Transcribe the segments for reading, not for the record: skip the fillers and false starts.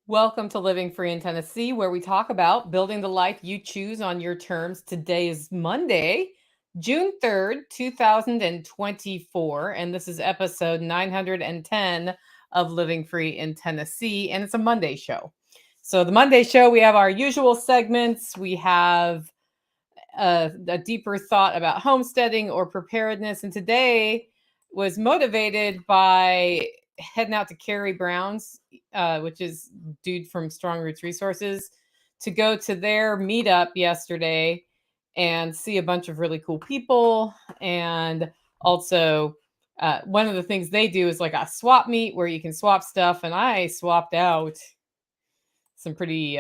Welcome to Living Free in Tennessee, where we talk about building the life you choose on your terms. Today is Monday, June 3rd, 2024, and this is episode 910 of Living Free in Tennessee, and it's a Monday show. So, the Monday show, we have our usual segments. We have a deeper thought about homesteading or preparedness, and today was motivated by heading out to Carrie Brown's, which is dude from Strong Roots Resources, to go to their meetup yesterday and see a bunch of really cool people. And also, one of the things they do is like a swap meet where you can swap stuff. And I swapped out some pretty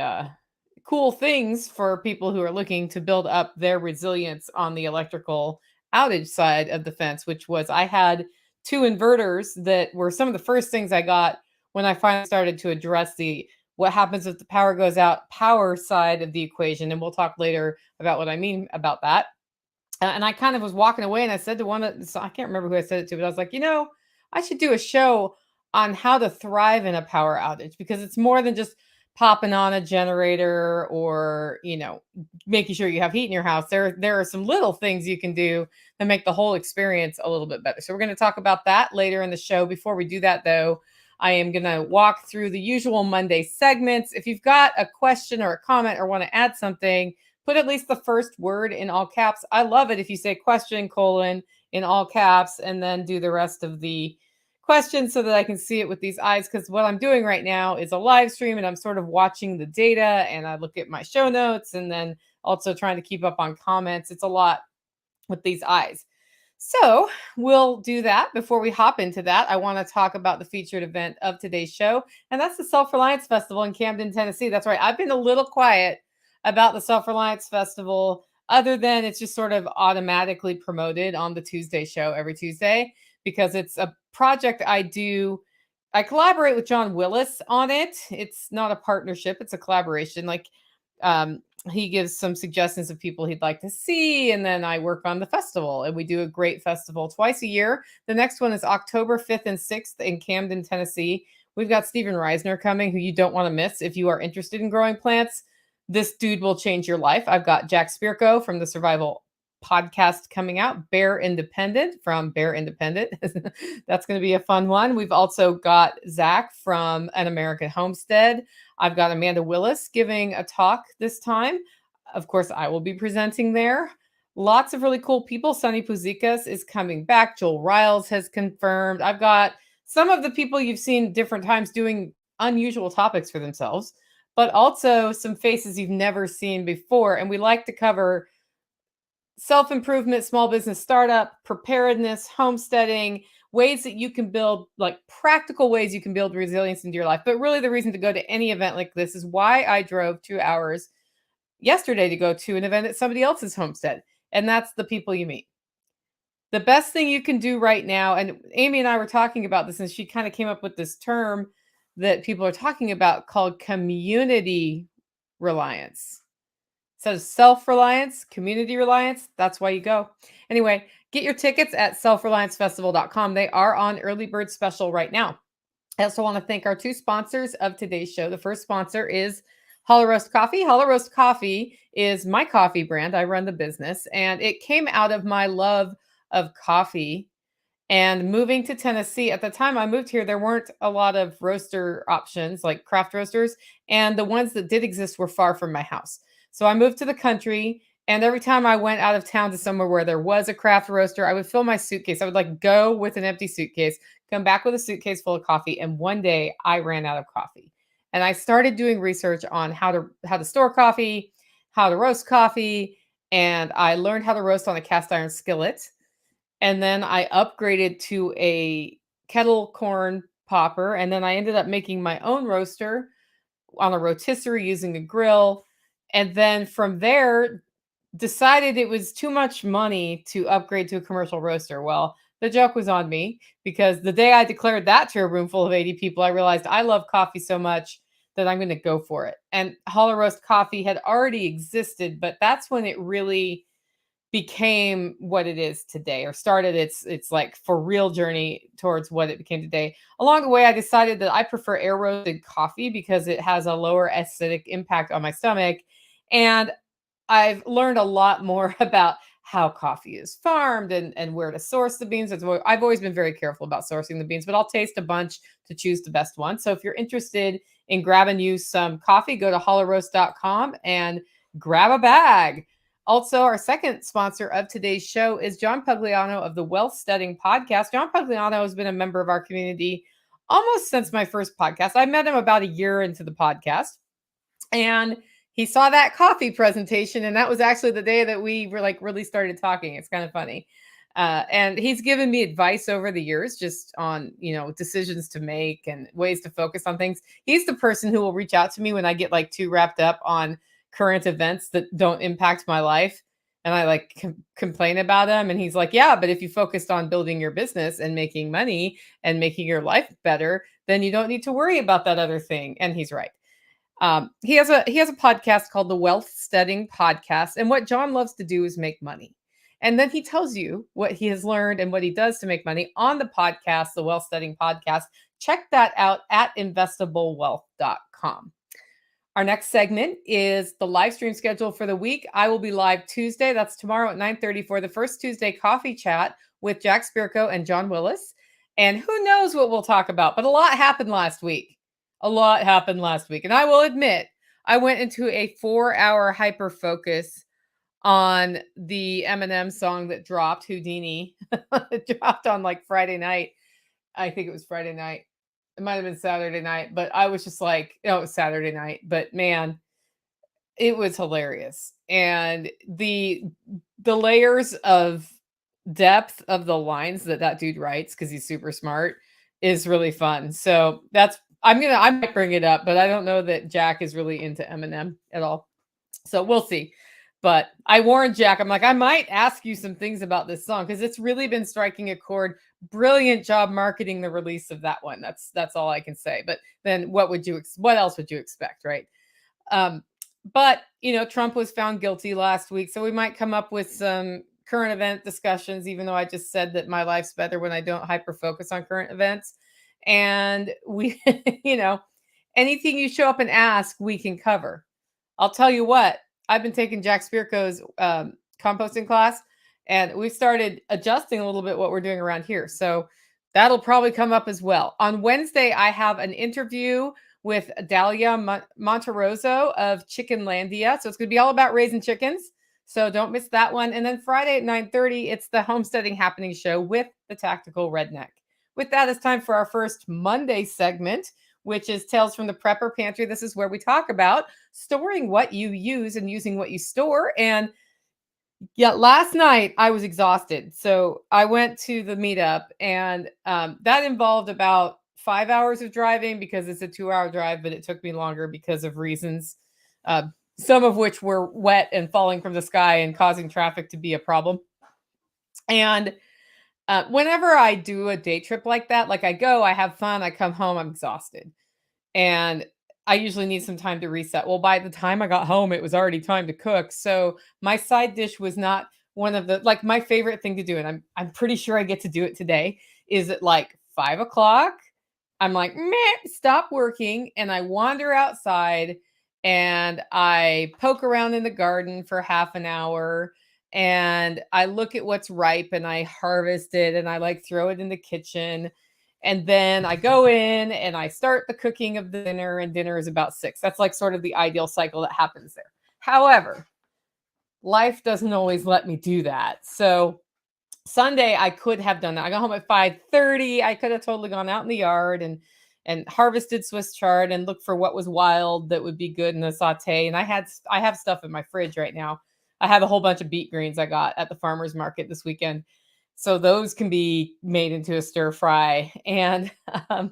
cool things for people who are looking to build up their resilience on the electrical outage side of the fence, which was I had two inverters that were some of the first things I got when I finally started to address the what happens if the power goes out power side of the equation. And we'll talk later about what I mean about that. And I kind of was walking away and I said to one of, so I can't remember who I said it to, but I was like, I should do a show on how to thrive in a power outage because it's more than just popping on a generator or, making sure you have heat in your house. There are some little things you can do that make the whole experience a little bit better. So we're going to talk about that later in the show. Before we do that, though, I am going to walk through the usual Monday segments. If you've got a question or a comment or want to add something, put at least the first word in all caps. I love it if you say question colon in all caps and then do the rest of the question so that I can see it with these eyes. Because what I'm doing right now is a live stream and I'm sort of watching the data and I look at my show notes and then also trying to keep up on comments. It's a lot with these eyes. So we'll do that. Before we hop into that, I want to talk about the featured event of today's show, and that's the Self-Reliance Festival in Camden, Tennessee. That's right. I've been a little quiet about the Self-Reliance Festival, other than it's just sort of automatically promoted on the Tuesday show every Tuesday because it's a project I do. I collaborate with John Willis on it. It's not a partnership, it's a collaboration. Um, he gives some suggestions of people he'd like to see, and then I work on the festival, and we do a great festival twice a year. The next one is October 5th and 6th in Camden, Tennessee. We've got Stephen Reisner coming, who you don't want to miss if you are interested in growing plants. This dude will change your life. I've got Jack Spirko from the Survival Podcast coming out, Bear Independent from Bear Independent. That's going to be a fun one. We've also got Zach from An American Homestead. I've got Amanda Willis giving a talk this time. Of course, I will be presenting there. Lots of really cool people. Sonny Puzikas is coming back. Joel Riles has confirmed. I've got some of the people you've seen different times doing unusual topics for themselves, but also some faces you've never seen before. And we like to cover self-improvement, small business startup, preparedness, homesteading, ways that you can build, like practical ways you can build resilience into your life. But really the reason to go to any event like this is why I drove 2 hours yesterday to go to an event at somebody else's homestead. And that's the people you meet. The best thing you can do right now, and Amy and I were talking about this, and she kind of came up with this term that people are talking about called community reliance. So self-reliance, community reliance, that's why you go. Anyway, get your tickets at selfreliancefestival.com. They are on early bird special right now. I also want to thank our two sponsors of today's show. The first sponsor is Hollow Roast Coffee. Hollow Roast Coffee is my coffee brand. I run the business, and it came out of my love of coffee and moving to Tennessee. At the time I moved here, there weren't a lot of roaster options like craft roasters, and the ones that did exist were far from my house. So I moved to the country, and every time I went out of town to somewhere where there was a craft roaster, I would fill my suitcase. I would like go with an empty suitcase, come back with a suitcase full of coffee, and one day I ran out of coffee. And I started doing research on how to store coffee, how to roast coffee, and I learned how to roast on a cast iron skillet. And then I upgraded to a kettle corn popper, and then I ended up making my own roaster on a rotisserie using a grill. And then from there, decided it was too much money to upgrade to a commercial roaster. Well, the joke was on me because the day I declared that to a room full of 80 people, I realized I love coffee so much that I'm going to go for it. And Hollow Roast Coffee had already existed, but that's when it really became what it is today, or started its like for real journey towards what it became today. Along the way, I decided that I prefer air roasted coffee because it has a lower acidic impact on my stomach. And I've learned a lot more about how coffee is farmed and where to source the beans. I've always been very careful about sourcing the beans, but I'll taste a bunch to choose the best one. So if you're interested in grabbing you some coffee, go to hollowroast.com and grab a bag. Also, our second sponsor of today's show is John Pugliano of the Wealth Studying Podcast. John Pugliano has been a member of our community almost since my first podcast. I met him about a year into the podcast, and he saw that coffee presentation, and that was actually the day that we were like really started talking. It's kind of funny. And he's given me advice over the years just on, decisions to make and ways to focus on things. He's the person who will reach out to me when I get like too wrapped up on current events that don't impact my life. And I like complain about them. And he's like, yeah, but if you focused on building your business and making money and making your life better, then you don't need to worry about that other thing. And he's right. He has a podcast called the Wealth Studying Podcast, and what John loves to do is make money. And then he tells you what he has learned and what he does to make money on the podcast, the Wealth Studying Podcast. Check that out at investablewealth.com. Our next segment is the live stream schedule for the week. I will be live Tuesday. That's tomorrow at 9:30 for the First Tuesday Coffee Chat with Jack Spirko and John Willis. And who knows what we'll talk about, but a lot happened last week. And I will admit, I went into a 4-hour hyper focus on the Eminem song that dropped, Houdini. It dropped on like Friday night. I think it was Friday night. It might have been Saturday night, but I was just like, it was Saturday night. But man, it was hilarious. And the layers of depth of the lines that dude writes, because he's super smart, is really fun. So I might bring it up, but I don't know that Jack is really into Eminem at all. So we'll see. But I warned Jack, I'm like, I might ask you some things about this song because it's really been striking a chord. Brilliant job marketing the release of that one. That's all I can say. But then what else would you expect, right? But Trump was found guilty last week, so we might come up with some current event discussions, even though I just said that my life's better when I don't hyper focus on current events. And we, anything you show up and ask, we can cover. I'll tell you what, I've been taking Jack Spirko's composting class, and we've started adjusting a little bit what we're doing around here. So that'll probably come up as well. On Wednesday, I have an interview with Dalia Monteroso of Chickenlandia. So it's going to be all about raising chickens. So don't miss that one. And then Friday at 9:30, it's the Homesteading Happening Show with the Tactical Redneck. With that, it's time for our first Monday segment, which is Tales from the Prepper Pantry. This is where we talk about storing what you use and using what you store. And yeah, last night I was exhausted. So I went to the meetup, and that involved about 5 hours of driving because it's a 2-hour drive, but it took me longer because of reasons, some of which were wet and falling from the sky and causing traffic to be a problem. And whenever I do a day trip like that, like I go, I have fun, I come home, I'm exhausted. And I usually need some time to reset. Well, by the time I got home, it was already time to cook. So my side dish was not one of the, like, my favorite thing to do. And I'm pretty sure I get to do it today, is at like 5 o'clock. I'm like, meh, stop working. And I wander outside and I poke around in the garden for half an hour. And I look at what's ripe and I harvest it and I like throw it in the kitchen. And then I go in and I start the cooking of the dinner, and dinner is about 6. That's like sort of the ideal cycle that happens there. However, life doesn't always let me do that. So Sunday I could have done that. I got home at 5:30. I could have totally gone out in the yard and harvested Swiss chard and looked for what was wild that would be good in a saute. And I have stuff in my fridge right now. I have a whole bunch of beet greens I got at the farmer's market this weekend. So those can be made into a stir fry. And I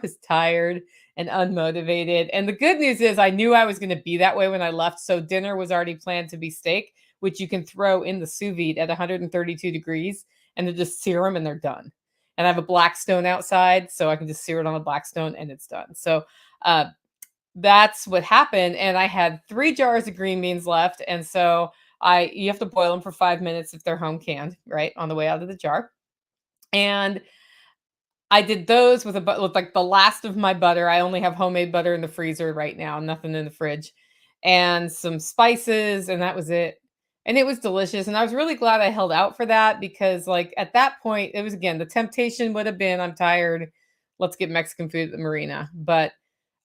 was tired and unmotivated. And the good news is I knew I was going to be that way when I left. So dinner was already planned to be steak, which you can throw in the sous vide at 132 degrees and then just sear them and they're done. And I have a Blackstone outside, so I can just sear it on a Blackstone and it's done. So that's what happened. And I had 3 jars of green beans left. And so You have to boil them for 5 minutes if they're home canned, right, on the way out of the jar. And I did those with like the last of my butter. I only have homemade butter in the freezer right now, nothing in the fridge, and some spices, and that was it. And it was delicious. And I was really glad I held out for that because, like, at that point, it was again the temptation would have been, I'm tired. Let's get Mexican food at the marina. But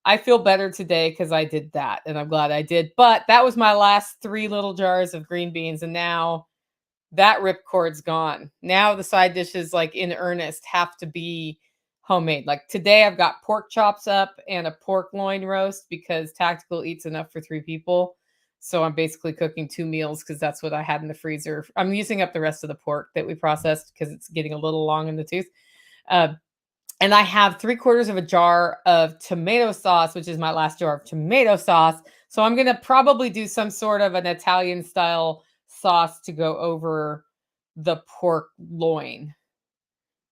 I feel better today because I did that, and I'm glad I did. But that was my last three little jars of green beans, and now that ripcord's gone. Now the side dishes, like in earnest, have to be homemade. Like today, I've got pork chops up and a pork loin roast because Tactical eats enough for 3 people. So I'm basically cooking 2 meals because that's what I had in the freezer. I'm using up the rest of the pork that we processed because it's getting a little long in the tooth. Uh, and I have 3/4 of a jar of tomato sauce, which is my last jar of tomato sauce. So I'm going to probably do some sort of an Italian style sauce to go over the pork loin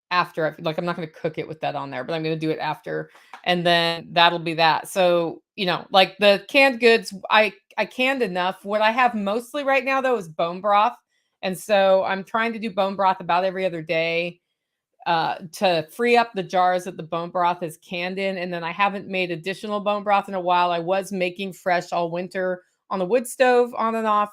after like I'm not going to cook it with that on there, but I'm going to do it after, and then that'll be that. So, like the canned goods, I canned enough. What I have mostly right now though is bone broth. And so I'm trying to do bone broth about every other day to free up the jars that the bone broth is canned in. And then I haven't made additional bone broth in a while. I was making fresh all winter on the wood stove on and off,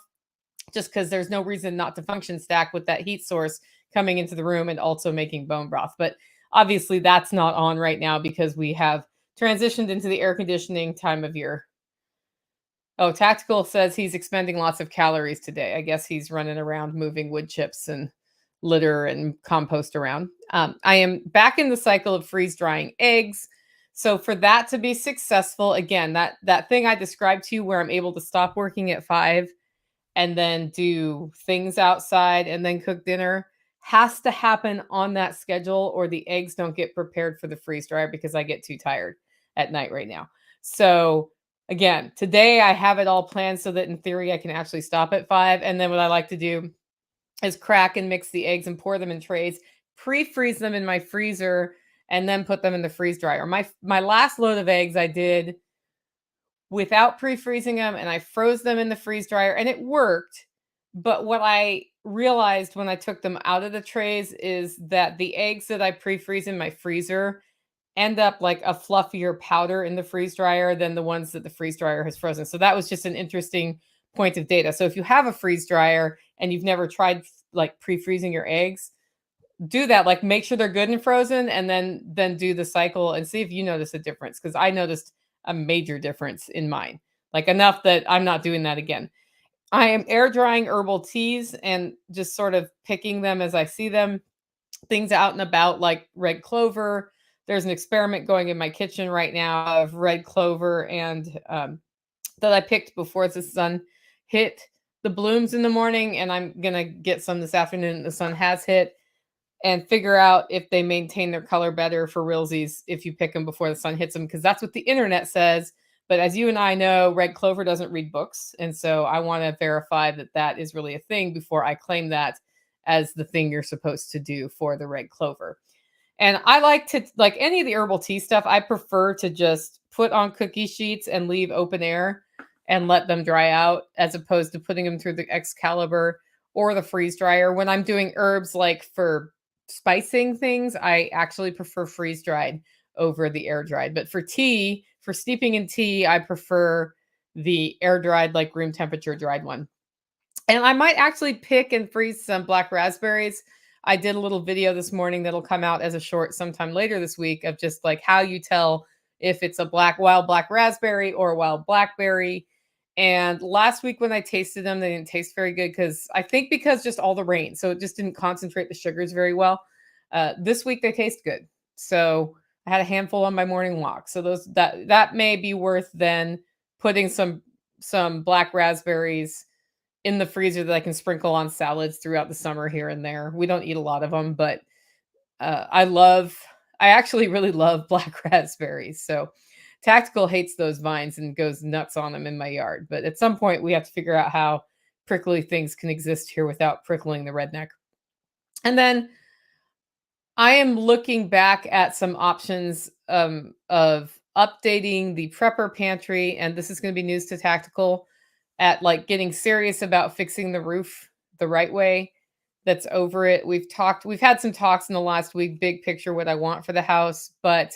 just because there's no reason not to function stack with that heat source coming into the room and also making bone broth. But obviously that's not on right now because we have transitioned into the air conditioning time of year. Oh, Tactical says he's expending lots of calories today. I guess he's running around moving wood chips and litter and compost around. I am back in the cycle of freeze drying eggs. So for that to be successful, again, that thing I described to you where I'm able to stop working at 5 and then do things outside and then cook dinner has to happen on that schedule, or the eggs don't get prepared for the freeze dryer because I get too tired at night right now. So again, today I have it all planned so that in theory I can actually stop at 5. And then what I like to do is crack and mix the eggs and pour them in trays, pre-freeze them in my freezer, and then put them in the freeze dryer. My last load of eggs I did without pre-freezing them, and I froze them in the freeze dryer, and it worked. But what I realized when I took them out of the trays is that the eggs that I pre-freeze in my freezer end up like a fluffier powder in the freeze dryer than the ones that the freeze dryer has frozen. So that was just an interesting point of data. So if you have a freeze dryer and you've never tried like pre-freezing your eggs, do that. Like make sure they're good and frozen, and then do the cycle and see if you notice a difference. Because I noticed a major difference in mine, like enough that I'm not doing that again. I am air drying herbal teas and just sort of picking them as I see them. Things out and about, like red clover. There's an experiment going in my kitchen right now of red clover and that I picked before the sun hit the blooms in the morning, and I'm gonna get some this afternoon. The sun has hit, and figure out if they maintain their color better for realsies if you pick them before the sun hits them, because that's what the internet says. But as you and I know, red clover doesn't read books, and so I want to verify that that is really a thing before I claim that as the thing you're supposed to do for the red clover. And I like to, like any of the herbal tea stuff, I prefer to just put on cookie sheets and leave open air and let them dry out, as opposed to putting them through the Excalibur or the freeze dryer. When I'm doing herbs like for spicing things, I actually prefer freeze dried over the air dried. But for tea, for steeping in tea, I prefer the air dried, like room temperature dried one. And I might actually pick and freeze some black raspberries. I did a little video this morning that'll come out as a short sometime later this week of just like how you tell if it's a wild black raspberry or a wild blackberry. And last week when I tasted them, they didn't taste very good because just all the rain. So it just didn't concentrate the sugars very well. This week they taste good. So I had a handful on my morning walk. So that may be worth then putting some black raspberries in the freezer that I can sprinkle on salads throughout the summer here and there. We don't eat a lot of them, but I actually really love black raspberries. So Tactical hates those vines and goes nuts on them in my yard. But at some point, we have to figure out how prickly things can exist here without prickling the redneck. And then I am looking back at some options of updating the prepper pantry, and this is going to be news to Tactical, at like getting serious about fixing the roof the right way that's over it. We've had some talks in the last week, big picture, what I want for the house, but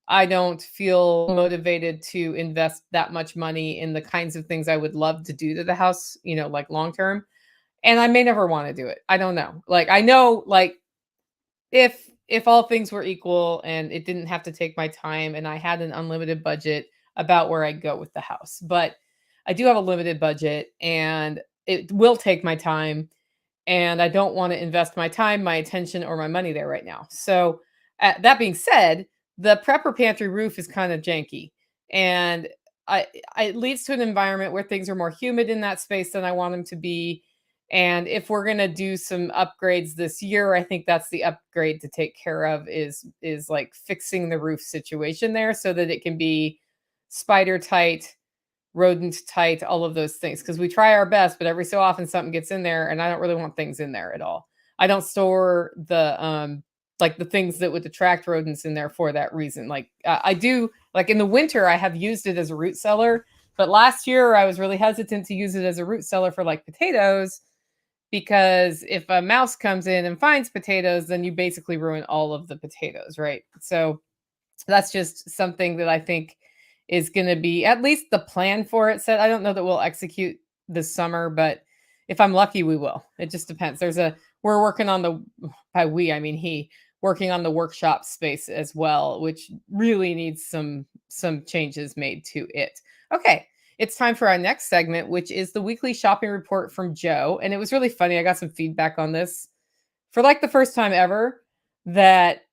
I don't feel motivated to invest that much money in the kinds of things I would love to do to the house, like long term. And I may never want to do it. I don't know. Like I know like if all things were equal and it didn't have to take my time and I had an unlimited budget about where I'd go with the house. But I do have a limited budget and it will take my time and I don't want to invest my time, my attention, or my money there right now. So, that being said, the prepper pantry roof is kind of janky, and it leads to an environment where things are more humid in that space than I want them to be. And if we're gonna do some upgrades this year, I think that's the upgrade to take care of is like fixing the roof situation there so that it can be spider tight, rodent tight, all of those things. Because we try our best, but every so often something gets in there, and I don't really want things in there at all. I don't store like the things that would attract rodents in there for that reason. Like I do, like in the winter, I have used it as a root cellar, but last year I was really hesitant to use it as a root cellar for like potatoes because if a mouse comes in and finds potatoes, then you basically ruin all of the potatoes, right? So that's just something that I think is going to be at least the plan for it set. I don't know that we'll execute this summer, but if I'm lucky, we will. It just depends. We're working on by we, I mean he, working on the workshop space as well, which really needs some changes made to it. Okay. It's time for our next segment, which is the weekly shopping report from Joe. And it was really funny. I got some feedback on this for like the first time ever that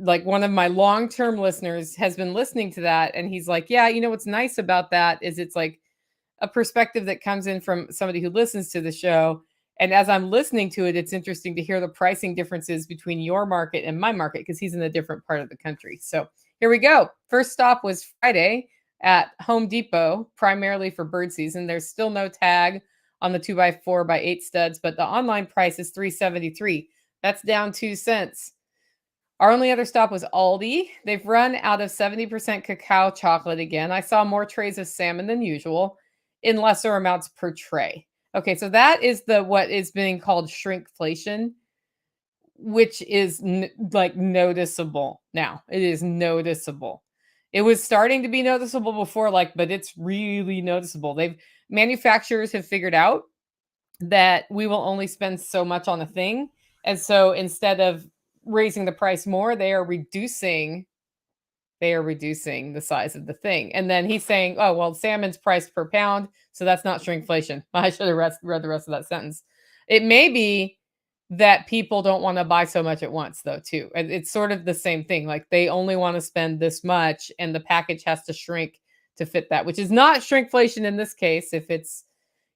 like one of my long-term listeners has been listening to that and he's like, yeah, what's nice about that is it's like a perspective that comes in from somebody who listens to the show, and as I'm listening to it, it's interesting to hear the pricing differences between your market and my market because he's in a different part of the country. So here we go. First stop was Friday at Home Depot, primarily for bird season. There's still no tag on the 2x4x8 studs, but the online price is $3.73. That's down 2 cents. Our only other stop was Aldi. They've run out of 70% cacao chocolate again. I saw more trays of salmon than usual in lesser amounts per tray. Okay, so that is what is being called shrinkflation, which is like noticeable now. It is noticeable. It was starting to be noticeable before, but it's really noticeable. Manufacturers have figured out that we will only spend so much on a thing. And so instead of raising the price more, they are reducing the size of the thing. And then he's saying, oh, well, salmon's priced per pound, so that's not shrinkflation. I should have read the rest of that sentence. It may be that people don't want to buy so much at once, though, too. And it's sort of the same thing. Like they only want to spend this much, and the package has to shrink to fit that, which is not shrinkflation in this case if it's,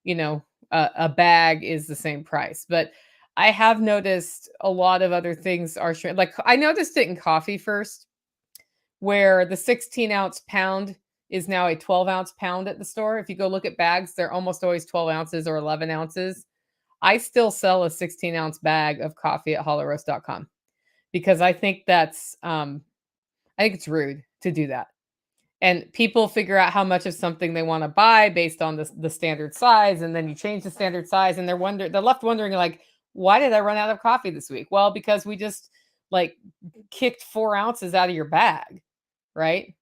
a bag is the same price. But I have noticed a lot of other things are shrink. Like I noticed it in coffee first, where the 16-ounce pound is now a 12-ounce pound at the store. If you go look at bags, they're almost always 12 ounces or 11 ounces. I still sell a 16-ounce bag of coffee at hollowroast.com because I think I think it's rude to do that. And people figure out how much of something they want to buy based on the standard size, and then you change the standard size, and they're left wondering like, why did I run out of coffee this week? Well, because we just like kicked 4 ounces out of your bag, right?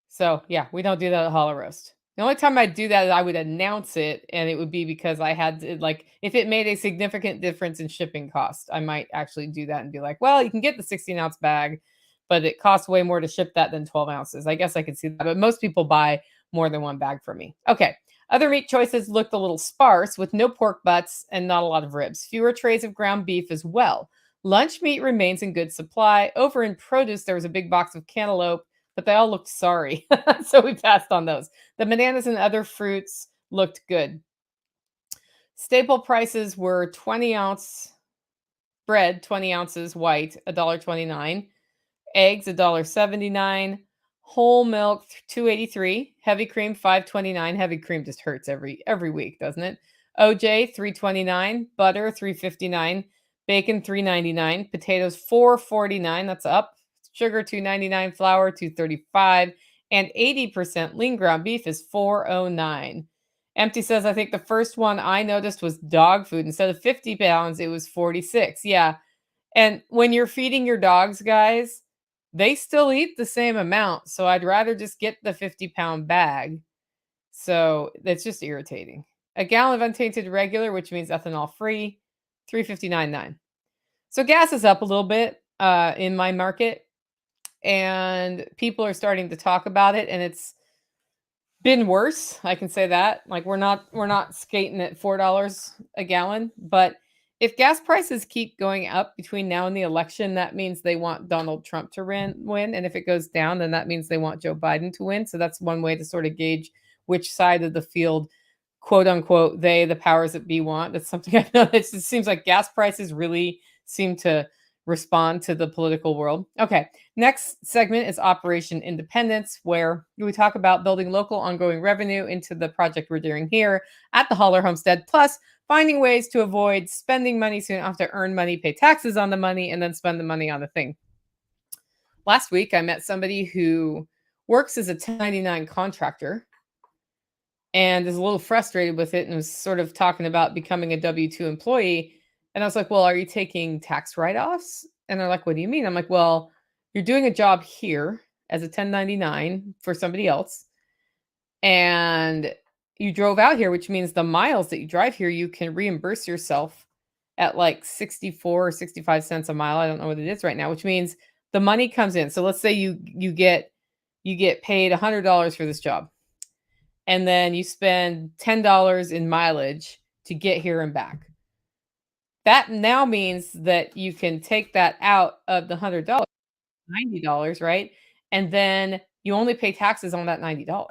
So yeah, we don't do that at Hollow Roast. The only time I do that is I would announce it, and it would be because I had to, like, if it made a significant difference in shipping cost, I might actually do that and be like, well, you can get the 16-ounce bag, but it costs way more to ship that than 12 ounces. I guess I could see that, but most people buy more than one bag from me. Okay. Other meat choices looked a little sparse with no pork butts and not a lot of ribs. Fewer trays of ground beef as well. Lunch meat remains in good supply. Over in produce, there was a big box of cantaloupe, but they all looked sorry. So we passed on those. The bananas and other fruits looked good. Staple prices were 20-ounce bread, 20 ounces white, $1.29. Eggs, $1.79. Whole milk, $2.83. Heavy cream, $5.29. Heavy cream just hurts every week, doesn't it? OJ, $3.29. Butter, $3.59. Bacon, $3.99. Potatoes, $4.49. That's up. Sugar, $2.99. Flour, $2.35. And 80% lean ground beef is $4.09. Empty says, I think the first one I noticed was dog food. Instead of 50 pounds, it was 46. Yeah. And when you're feeding your dogs, guys, they still eat the same amount. So I'd rather just get the 50-pound bag. So that's just irritating. A gallon of untainted regular, which means ethanol free, 359.9. So gas is up a little bit in my market, and people are starting to talk about it, and it's been worse, I can say that. Like we're not skating at $4 a gallon, but if gas prices keep going up between now and the election, that means they want Donald Trump to win, and if it goes down, then that means they want Joe Biden to win. So that's one way to sort of gauge which side of the field, quote unquote, they, the powers that be, want. That's something I know. It seems like gas prices really seem to respond to the political world. Okay. Next segment is Operation Independence, where we talk about building local ongoing revenue into the project we're doing here at the Holler Homestead, plus finding ways to avoid spending money so you don't have to earn money, pay taxes on the money, and then spend the money on the thing. Last week, I met somebody who works as a 1099 contractor and is a little frustrated with it and was sort of talking about becoming a W-2 employee. And I was like, well, are you taking tax write-offs? And they're like, what do you mean? I'm like, well, you're doing a job here as a 1099 for somebody else. And you drove out here, which means the miles that you drive here, you can reimburse yourself at like 64 or 65 cents a mile. I don't know what it is right now, which means the money comes in. So let's say you get paid $100 for this job, and then you spend $10 in mileage to get here and back. That now means that you can take that out of the $100, $90, right? And then you only pay taxes on that $90.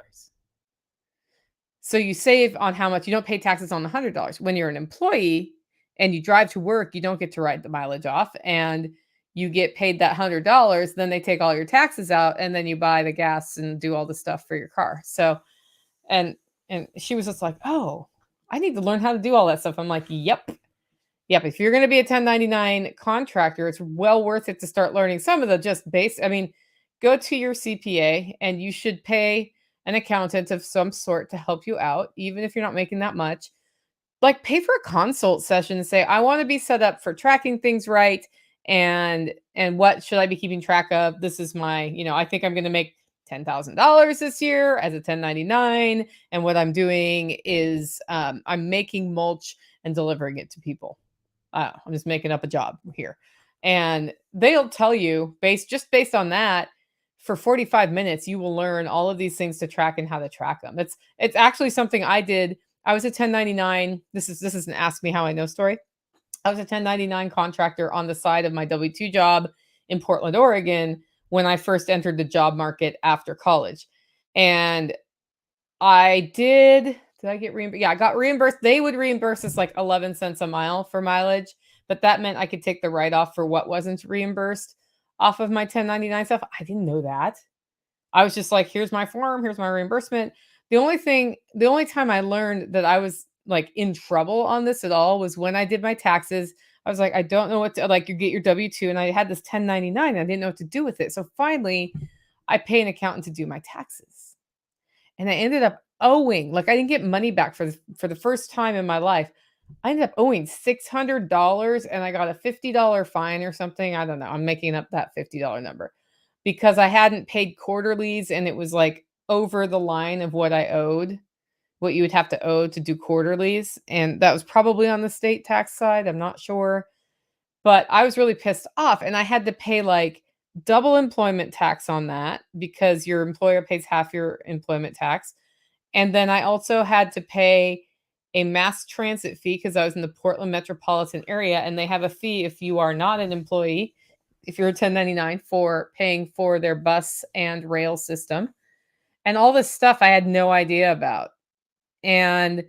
So you save on how much you don't pay taxes on the $100. When you're an employee and you drive to work, you don't get to write the mileage off, and you get paid that $100. Then they take all your taxes out, and then you buy the gas and do all the stuff for your car. So, and she was just like, oh, I need to learn how to do all that stuff. I'm like, yep. If you're going to be a 1099 contractor, it's well worth it to start learning some of the just base. I mean, go to your CPA, and you should pay an accountant of some sort to help you out, even if you're not making that much. Like, pay for a consult session and say, I want to be set up for tracking things right. And what should I be keeping track of? This is my, I think I'm going to make $10,000 this year as a 1099. And what I'm doing is I'm making mulch and delivering it to people. I'm just making up a job here. And they'll tell you based on that, for 45 minutes, you will learn all of these things to track and how to track them. It's actually something I did. I was a 1099. This is an Ask Me How I Know story. I was a 1099 contractor on the side of my W-2 job in Portland, Oregon, when I first entered the job market after college. And I did I get reimbursed? Yeah, I got reimbursed. They would reimburse us like 11 cents a mile for mileage, but that meant I could take the write-off for what wasn't reimbursed off of my 1099 stuff. I didn't know that. I was just like, here's my form, here's my reimbursement. The only time I learned that I was like in trouble on this at all was when I did my taxes. I was like, I don't know what to, like, you get your W-2, and I had this 1099. I didn't know what to do with it. So finally, I pay an accountant to do my taxes. And I ended up owing, like, I didn't get money back for the first time in my life. I ended up owing $600, and I got a $50 fine or something. I don't know. I'm making up that $50 number because I hadn't paid quarterlies, and it was like over the line of what I owed, what you would have to owe to do quarterlies. And that was probably on the state tax side. I'm not sure. But I was really pissed off, and I had to pay like double employment tax on that because your employer pays half your employment tax. And then I also had to pay a mass transit fee because I was in the Portland metropolitan area, and they have a fee if you are not an employee, if you're a 1099, for paying for their bus and rail system. And all this stuff I had no idea about. And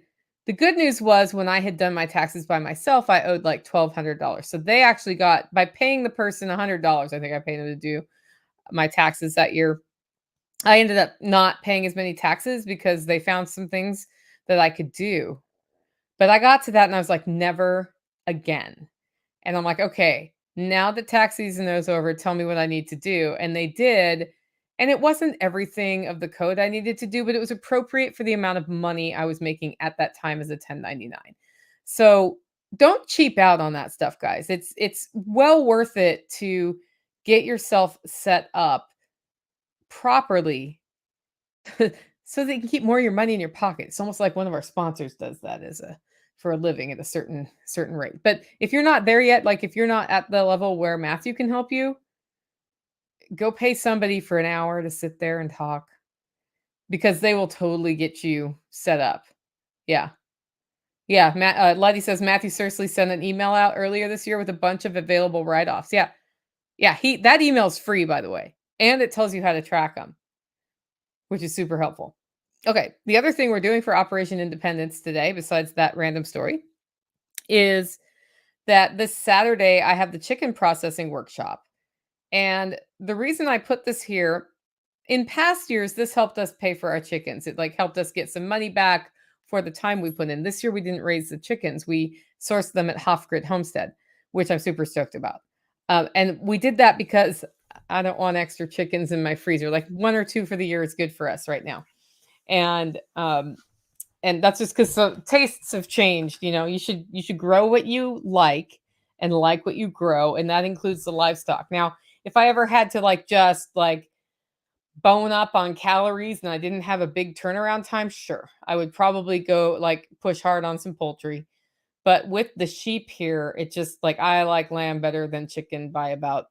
the good news was when I had done my taxes by myself, I owed like $1,200. So they actually got, by paying the person $100, I think I paid them to do my taxes that year. I ended up not paying as many taxes because they found some things that I could do. But I got to that and I was like, never again. And I'm like, okay, now that tax season is over, tell me what I need to do. And they did. And it wasn't everything of the code I needed to do, but it was appropriate for the amount of money I was making at that time as a 1099. So don't cheap out on that stuff, guys. It's well worth it to get yourself set up properly so that you can keep more of your money in your pocket. It's almost like one of our sponsors does that as a for a living at a certain rate. But if you're not there yet, like if you're not at the level where Matthew can help you, go pay somebody for an hour to sit there and talk because they will totally get you set up. Yeah. Yeah. Letty says Matthew seriously sent an email out earlier this year with a bunch of available write offs. Yeah. Yeah. That email's free, by the way. And it tells you how to track them, which is super helpful. Okay. The other thing we're doing for Operation Independence today, besides that random story, is that this Saturday I have the chicken processing workshop. And the reason I put this here, in past years, this helped us pay for our chickens. It like helped us get some money back for the time we put in. This year we didn't raise the chickens. We sourced them at Hofgrid Homestead, which I'm super stoked about. And we did that because I don't want extra chickens in my freezer. Like 1 or 2 for the year is good for us right now. And that's just because the tastes have changed. You should grow what you like what you grow, and that includes the livestock. Now, if I ever had to just bone up on calories and I didn't have a big turnaround time, sure, I would probably go push hard on some poultry. But with the sheep here, it just I like lamb better than chicken by about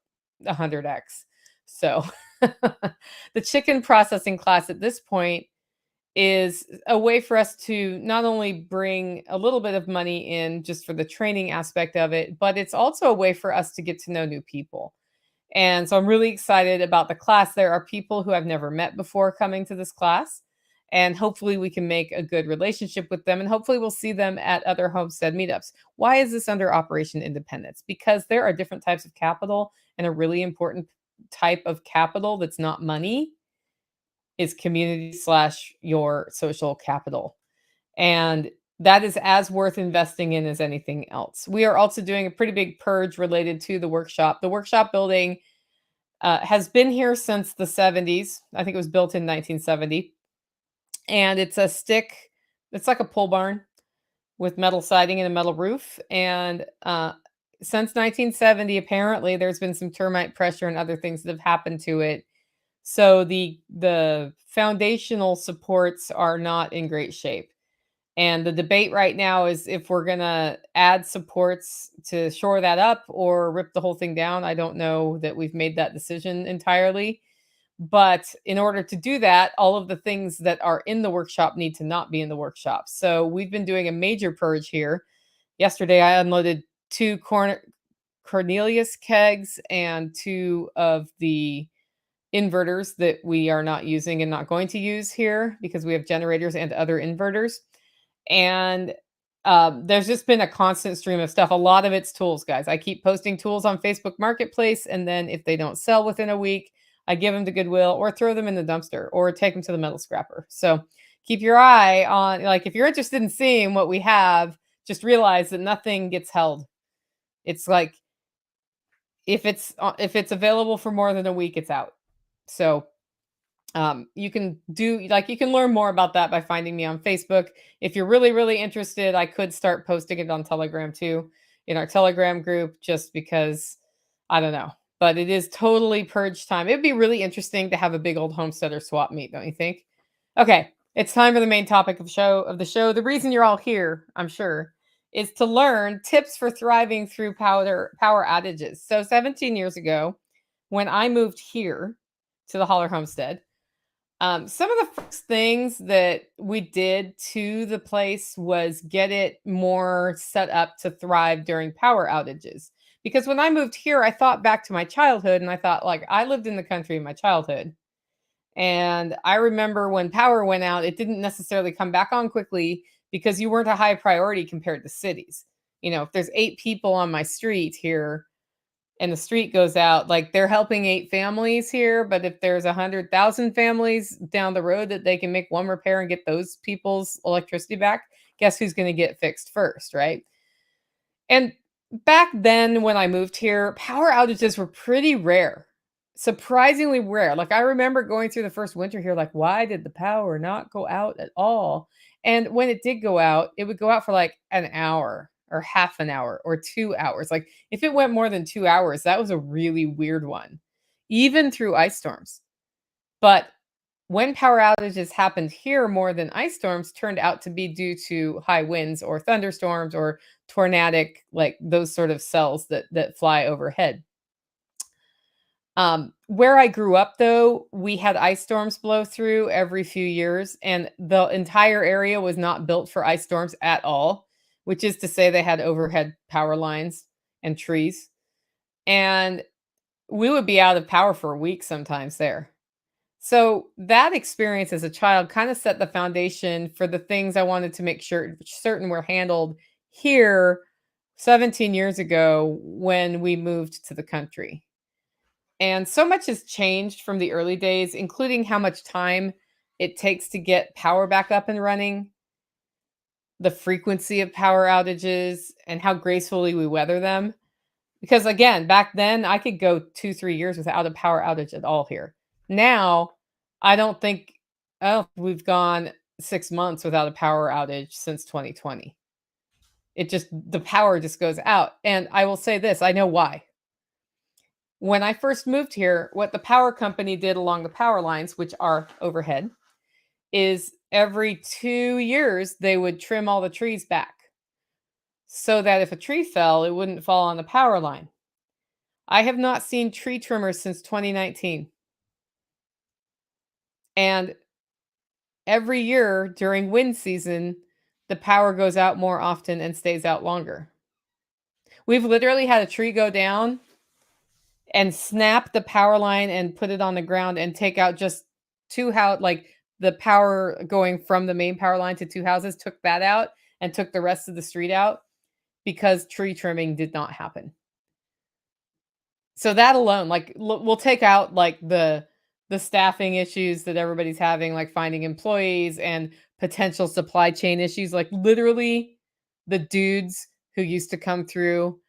100x. So the chicken processing class at this point is a way for us to not only bring a little bit of money in just for the training aspect of it, but it's also a way for us to get to know new people. And so I'm really excited about the class. There are people who I've never met before coming to this class, and hopefully we can make a good relationship with them, and hopefully we'll see them at other homestead meetups. Why is this under Operation Independence? Because there are different types of capital, and a really important type of capital that's not money is community slash your social capital. And that is as worth investing in as anything else. We are also doing a pretty big purge related to the workshop. The workshop building has been here since the 70s. I think it was built in 1970. And it's like a pole barn with metal siding and a metal roof. And since 1970, apparently, there's been some termite pressure and other things that have happened to it. So the foundational supports are not in great shape. And the debate right now is if we're going to add supports to shore that up or rip the whole thing down. I don't know that we've made that decision entirely. But in order to do that, all of the things that are in the workshop need to not be in the workshop. So we've been doing a major purge here. Yesterday, I unloaded 2 Cornelius kegs and 2 of the inverters that we are not using and not going to use here because we have generators and other inverters. And there's just been a constant stream of stuff. A lot of it's tools, guys. I keep posting tools on Facebook Marketplace, and then if they don't sell within a week, I give them to Goodwill or throw them in the dumpster or take them to the metal scrapper. So keep your eye on, if you're interested in seeing what we have, just realize that nothing gets held. It's like if it's available for more than a week, it's out. So you can learn more about that by finding me on Facebook. If you're really, really interested, I could start posting it on Telegram too, in our Telegram group, just because I don't know. But it is totally purge time. It'd be really interesting to have a big old homesteader swap meet, don't you think? Okay, it's time for the main topic of the show. The reason you're all here, I'm sure, is to learn tips for thriving through power outages. So 17 years ago, when I moved here to the Holler Homestead, some of the first things that we did to the place was get it more set up to thrive during power outages. Because when I moved here, I thought back to my childhood and I thought, I lived in the country in my childhood. And I remember when power went out, it didn't necessarily come back on quickly because you weren't a high priority compared to cities. If there's 8 people on my street here, and the street goes out, they're helping 8 families here, but if there's 100,000 families down the road that they can make one repair and get those people's electricity back, guess who's going to get fixed first, right? And back then when I moved here, power outages were pretty rare. surprisingly rare. Like, I remember going through the first winter here, like, why did the power not go out at all? And when it did go out, it would go out for like an hour or half an hour or 2 hours. Like, if it went more than 2 hours, that was a really weird one, even through ice storms. But when power outages happened here more than ice storms turned out to be due to high winds or thunderstorms or tornadic, like those sort of cells that fly overhead. Where I grew up, though, we had ice storms blow through every few years, and the entire area was not built for ice storms at all, which is to say they had overhead power lines and trees. And we would be out of power for a week sometimes there. So that experience as a child kind of set the foundation for the things I wanted to make sure certain were handled here 17 years ago when we moved to the country. And so much has changed from the early days, including how much time it takes to get power back up and running, the frequency of power outages, and how gracefully we weather them. Because again, back then I could go 2, 3 years without a power outage at all here. Now, I don't think, oh, we've gone 6 months without a power outage since 2020. The power just goes out. And I will say this, I know why. When I first moved here, what the power company did along the power lines, which are overhead, is every 2 years they would trim all the trees back so that if a tree fell, it wouldn't fall on the power line. I have not seen tree trimmers since 2019. And every year during wind season, the power goes out more often and stays out longer. We've literally had a tree go down and snap the power line and put it on the ground and take out just like the power going from the main power line to two houses, took that out and took the rest of the street out because tree trimming did not happen. So that alone, like, we'll take out like the staffing issues that everybody's having, like finding employees and potential supply chain issues. Like, literally, the dudes who used to come through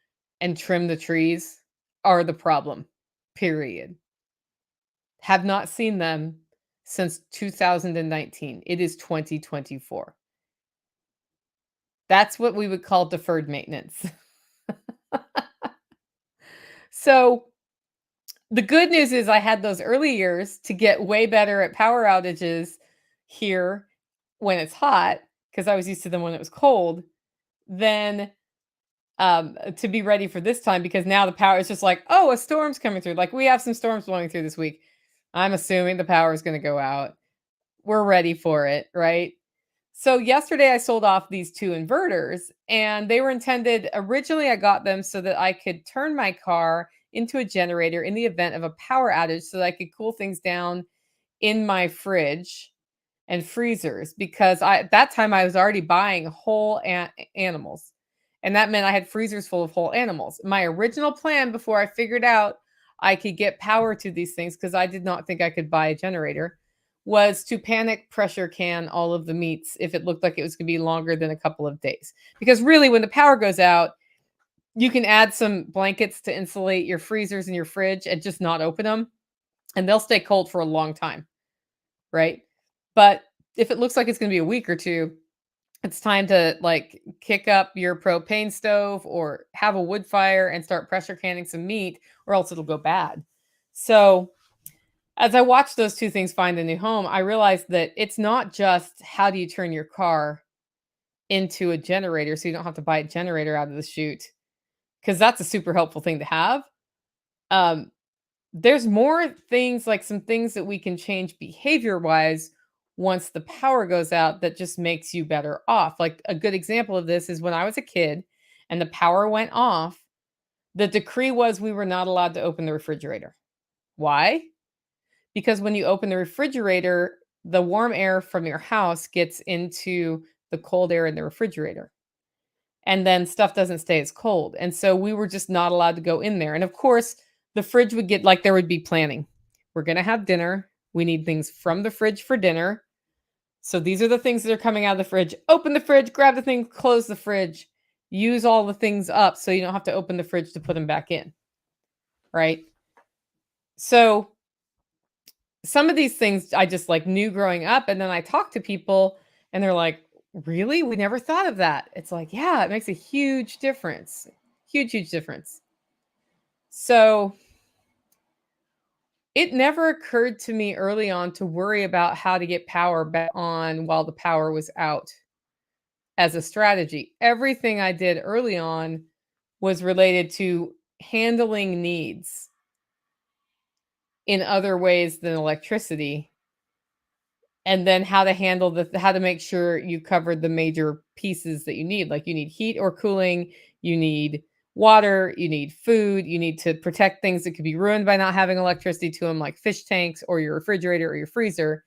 and trim the trees are the problem. Period. Have not seen them since 2019. It is 2024. That's what we would call deferred maintenance. So the good news is I had those early years to get way better at power outages here when it's hot, because I was used to them when it was cold, than to be ready for this time, because now the power is just like, oh, a storm's coming through. Like, we have some storms blowing through this week. I'm assuming the power is going to go out. We're ready for it, right? So yesterday I sold off these two inverters, and they were intended, originally I got them so that I could turn my car into a generator in the event of a power outage so that I could cool things down in my fridge and freezers, because at that time I was already buying whole animals. And that meant I had freezers full of whole animals. My original plan, before I figured out I could get power to these things, because I did not think I could buy a generator, was to panic pressure can all of the meats if it looked like it was going to be longer than a couple of days. Because really, when the power goes out, you can add some blankets to insulate your freezers and your fridge and just not open them, and they'll stay cold for a long time, right? But if it looks like it's going to be a week or two, it's time to like kick up your propane stove or have a wood fire and start pressure canning some meat, or else it'll go bad. So as I watched those two things find a new home, I realized that it's not just how do you turn your car into a generator so you don't have to buy a generator out of the chute, because that's a super helpful thing to have. There's more things, like some things that we can change behavior wise once the power goes out, that just makes you better off. Like, a good example of this is when I was a kid and the power went off, the decree was we were not allowed to open the refrigerator. Why? Because when you open the refrigerator, the warm air from your house gets into the cold air in the refrigerator. And then stuff doesn't stay as cold. And so we were just not allowed to go in there. And of course, the fridge would get, like, there would be planning. We're going to have dinner. We need things from the fridge for dinner. So these are the things that are coming out of the fridge. Open the fridge, grab the thing, close the fridge. Use all the things up so you don't have to open the fridge to put them back in. Right? So some of these things I just like knew growing up, and then I talk to people and they're like, really? We never thought of that. It's like, yeah, it makes a huge difference. Huge, huge difference. So it never occurred to me early on to worry about how to get power back on while the power was out as a strategy. Everything I did early on was related to handling needs in other ways than electricity, and then how to handle how to make sure you covered the major pieces that you need. Like you need heat or cooling, you need water, you need food, you need to protect things that could be ruined by not having electricity to them, like fish tanks or your refrigerator or your freezer.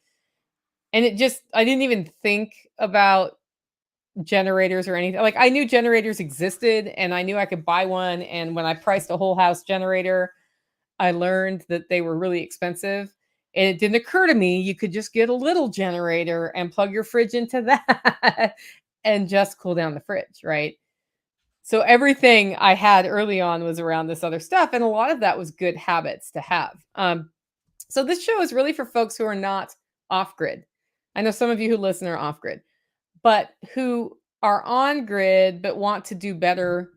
And I didn't even think about generators or anything. Like I knew generators existed and I knew I could buy one. And when I priced a whole house generator, I learned that they were really expensive. And it didn't occur to me you could just get a little generator and plug your fridge into that and just cool down the fridge, right? So everything I had early on was around this other stuff, and a lot of that was good habits to have. So this show is really for folks who are not off grid. I know some of you who listen are off grid, but who are on grid but want to do better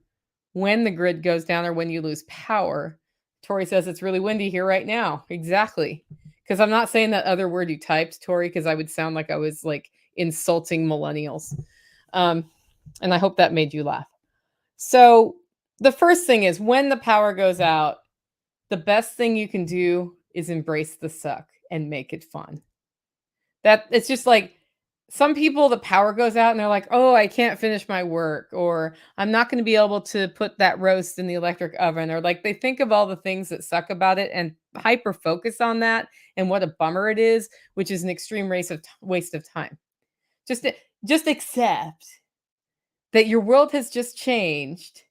when the grid goes down or when you lose power. Tori says it's really windy here right now. Exactly. Because I'm not saying that other word you typed, Tori, because I would sound like I was like insulting millennials. And I hope that made you laugh. So the first thing is when the power goes out, the best thing you can do is embrace the suck and make it fun. That it's just like some people, the power goes out and they're like, oh, I can't finish my work, or I'm not going to be able to put that roast in the electric oven, or like they think of all the things that suck about it and hyper focus on that and what a bummer it is, which is an extreme waste of time. Just, just accept that your world has just changed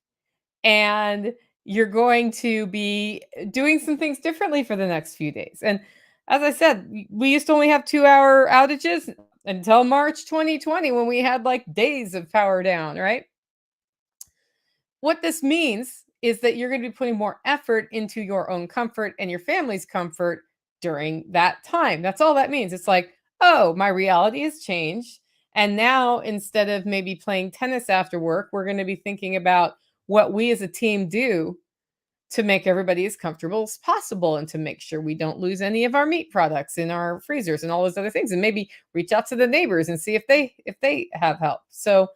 and you're going to be doing some things differently for the next few days. And as I said, we used to only have 2-hour outages until March 2020 when we had like days of power down, right? What this means is that you're going to be putting more effort into your own comfort and your family's comfort during that time. That's all that means. It's like, oh, my reality has changed. And now instead of maybe playing tennis after work, we're going to be thinking about what we as a team do to make everybody as comfortable as possible and to make sure we don't lose any of our meat products in our freezers and all those other things, and maybe reach out to the neighbors and see if they have help. So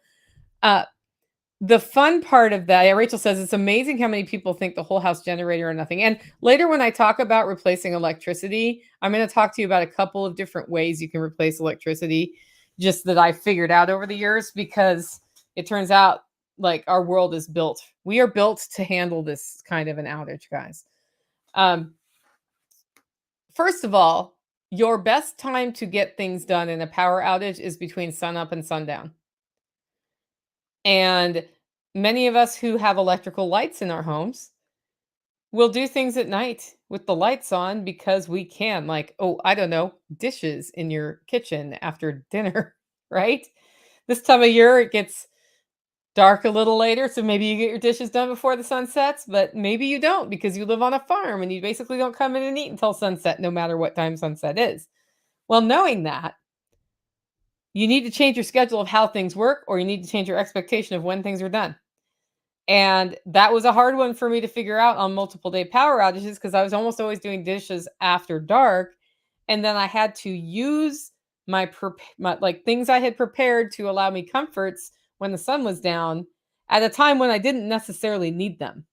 the fun part of that, Rachel says, it's amazing how many people think the whole house generator or nothing. And later when I talk about replacing electricity, I'm going to talk to you about a couple of different ways you can replace electricity, just that I figured out over the years, because it turns out like our world is built. We are built to handle this kind of an outage, guys. First of all, your best time to get things done in a power outage is between sunup and sundown. And many of us who have electrical lights in our homes will do things at night with the lights on because we can, like, oh, I don't know, dishes in your kitchen after dinner, right? This time of year, it gets dark a little later, so maybe you get your dishes done before the sun sets, but maybe you don't because you live on a farm and you basically don't come in and eat until sunset, no matter what time sunset is. Well, knowing that, you need to change your schedule of how things work, or you need to change your expectation of when things are done. And that was a hard one for me to figure out on multiple day power outages because I was almost always doing dishes after dark. And then I had to use my like things I had prepared to allow me comforts when the sun was down at a time when I didn't necessarily need them,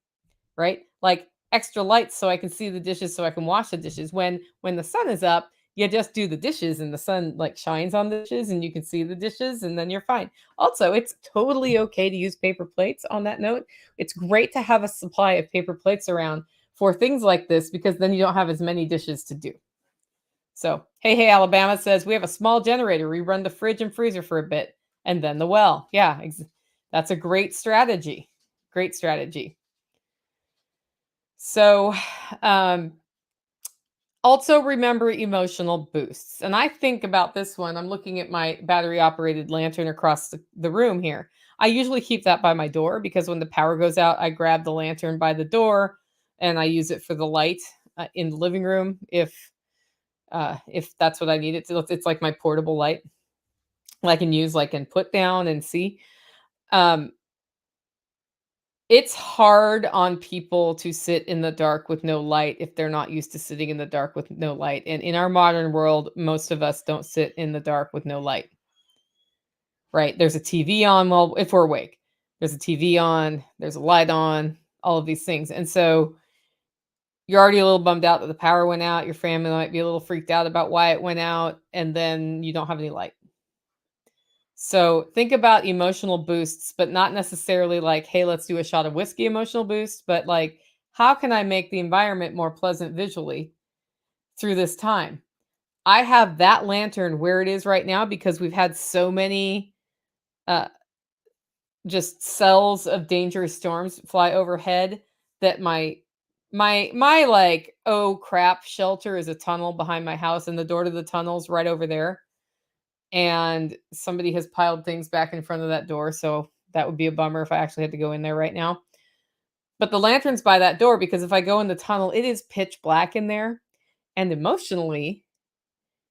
right? Like extra lights so I can see the dishes so I can wash the dishes. When the sun is up, you just do the dishes and the sun like shines on the dishes and you can see the dishes and then you're fine. Also, it's totally okay to use paper plates. On that note, it's great to have a supply of paper plates around for things like this because then you don't have as many dishes to do. So, hey, Alabama says we have a small generator. We run the fridge and freezer for a bit and then the well. Yeah, that's a great strategy. Great strategy. So, also remember emotional boosts. And I think about this one. I'm looking at my battery operated lantern across the room here. I usually keep that by my door because when the power goes out, I grab the lantern by the door and I use it for the light. in the living room if that's what I need it to. It's like my portable light I can use, like, and put down and see. Um, it's hard on people to sit in the dark with no light if they're not used to sitting in the dark with no light. And in our modern world, most of us don't sit in the dark with no light, right? There's a TV on, well, if we're awake, there's a TV on, there's a light on, all of these things. And so you're already a little bummed out that the power went out. Your family might be a little freaked out about why it went out, and then you don't have any light. So think about emotional boosts, but not necessarily like, hey, let's do a shot of whiskey emotional boost, but like, how can I make the environment more pleasant visually through this time? I have that lantern where it is right now because we've had so many uh, just cells of dangerous storms fly overhead that my like, oh crap, shelter is a tunnel behind my house, and the door to the tunnel's right over there. And somebody has piled things back in front of that door, so that would be a bummer if I actually had to go in there right now. But the lantern's by that door because if I go in the tunnel, it is pitch black in there, and emotionally,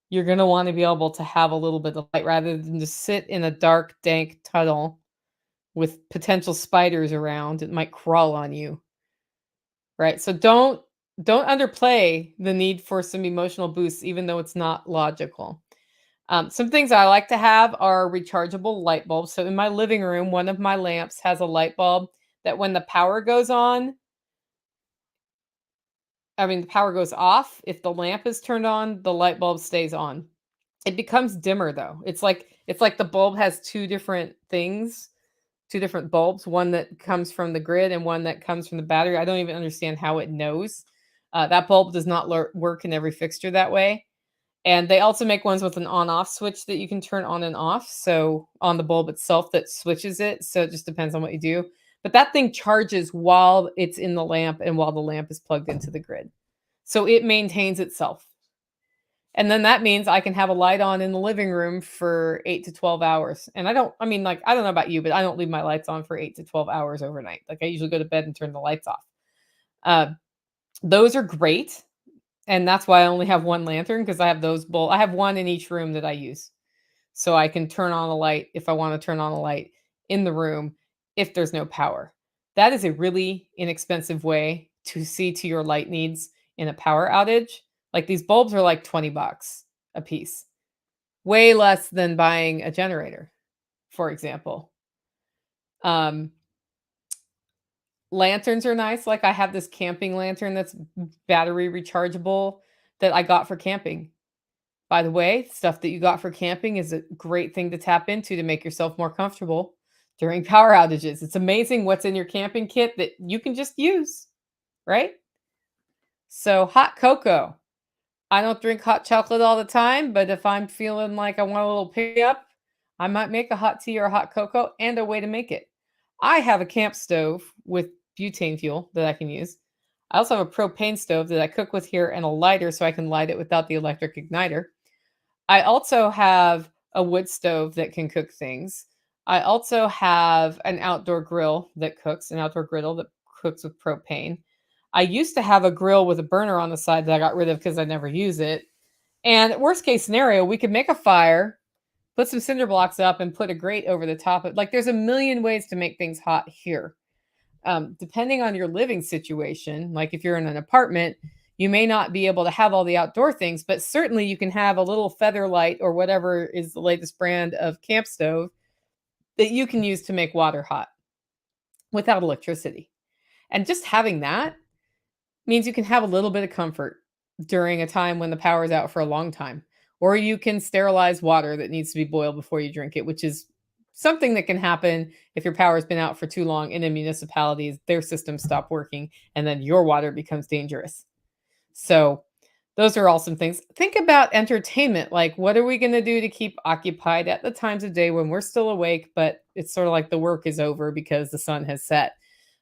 you're gonna wanna be able to have a little bit of light rather than just sit in a dark, dank tunnel with potential spiders around that might crawl on you, right? So don't underplay the need for some emotional boosts even though it's not logical. Some things I like to have are rechargeable light bulbs. So in my living room, one of my lamps has a light bulb that when the power goes on, I mean, the power goes off. If the lamp is turned on, the light bulb stays on. It becomes dimmer though. It's like the bulb has two different things, two different bulbs, one that comes from the grid and one that comes from the battery. I don't even understand how it knows. That bulb does not work in every fixture that way. And they also make ones with an on-off switch that you can turn on and off, so on the bulb itself that switches it, so it just depends on what you do. But that thing charges while it's in the lamp and while the lamp is plugged into the grid. So it maintains itself. And then that means I can have a light on in the living room for 8 to 12 hours. And I mean, like, I don't know about you, but I don't leave my lights on for 8 to 12 hours overnight. Like, I usually go to bed and turn the lights off. Uh, those are great. And that's why I only have one lantern because I have I have one in each room that I use. So I can turn on a light if I want to turn on a light in the room if there's no power. That is a really inexpensive way to see to your light needs in a power outage. Like these bulbs are like 20 bucks a piece. Way less than buying a generator, for example. Um, Lanterns are nice. Like I have this camping lantern that's battery rechargeable that I got for camping. By the way, stuff that you got for camping is a great thing to tap into to make yourself more comfortable during power outages. It's amazing what's in your camping kit that you can just use, right? So, hot cocoa. I don't drink hot chocolate all the time, but if I'm feeling like I want a little pick me up, I might make a hot tea or a hot cocoa and a way to make it. I have a camp stove with butane fuel that I can use. I also have a propane stove that I cook with here and a lighter so I can light it without the electric igniter. I also have a wood stove that can cook things. I also have an outdoor grill that cooks, an outdoor griddle that cooks with propane. I used to have a grill with a burner on the side that I got rid of because I never use it. And worst case scenario, we could make a fire, put some cinder blocks up, and put a grate over the top of. Like, there's a million ways to make things hot here. Depending on your living situation, like if you're in an apartment, you may not be able to have all the outdoor things, but certainly you can have a little feather light or whatever is the latest brand of camp stove that you can use to make water hot without electricity. And just having that means you can have a little bit of comfort during a time when the power is out for a long time. Or you can sterilize water that needs to be boiled before you drink it, which is something that can happen if your power has been out for too long in a municipality. Their systems stop working and then your water becomes dangerous. So those are all some things. Think about entertainment. Like, what are we going to do to keep occupied at the times of day when we're still awake, but it's sort of like the work is over because the sun has set?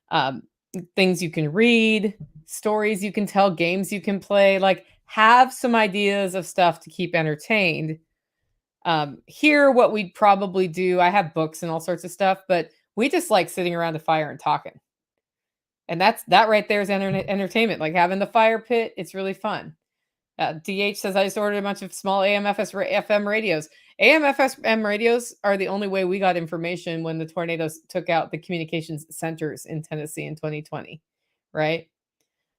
Um, Things you can read, stories you can tell, games you can play. Like, have some ideas of stuff to keep entertained. Here, what we'd probably do, I have books and all sorts of stuff, but we just like sitting around a fire and talking. And that right there is entertainment. Like having the fire pit, it's really fun. DH says, I just ordered a bunch of small AM/FM radios. AM/FM radios are the only way we got information when the tornadoes took out the communications centers in Tennessee in 2020, right?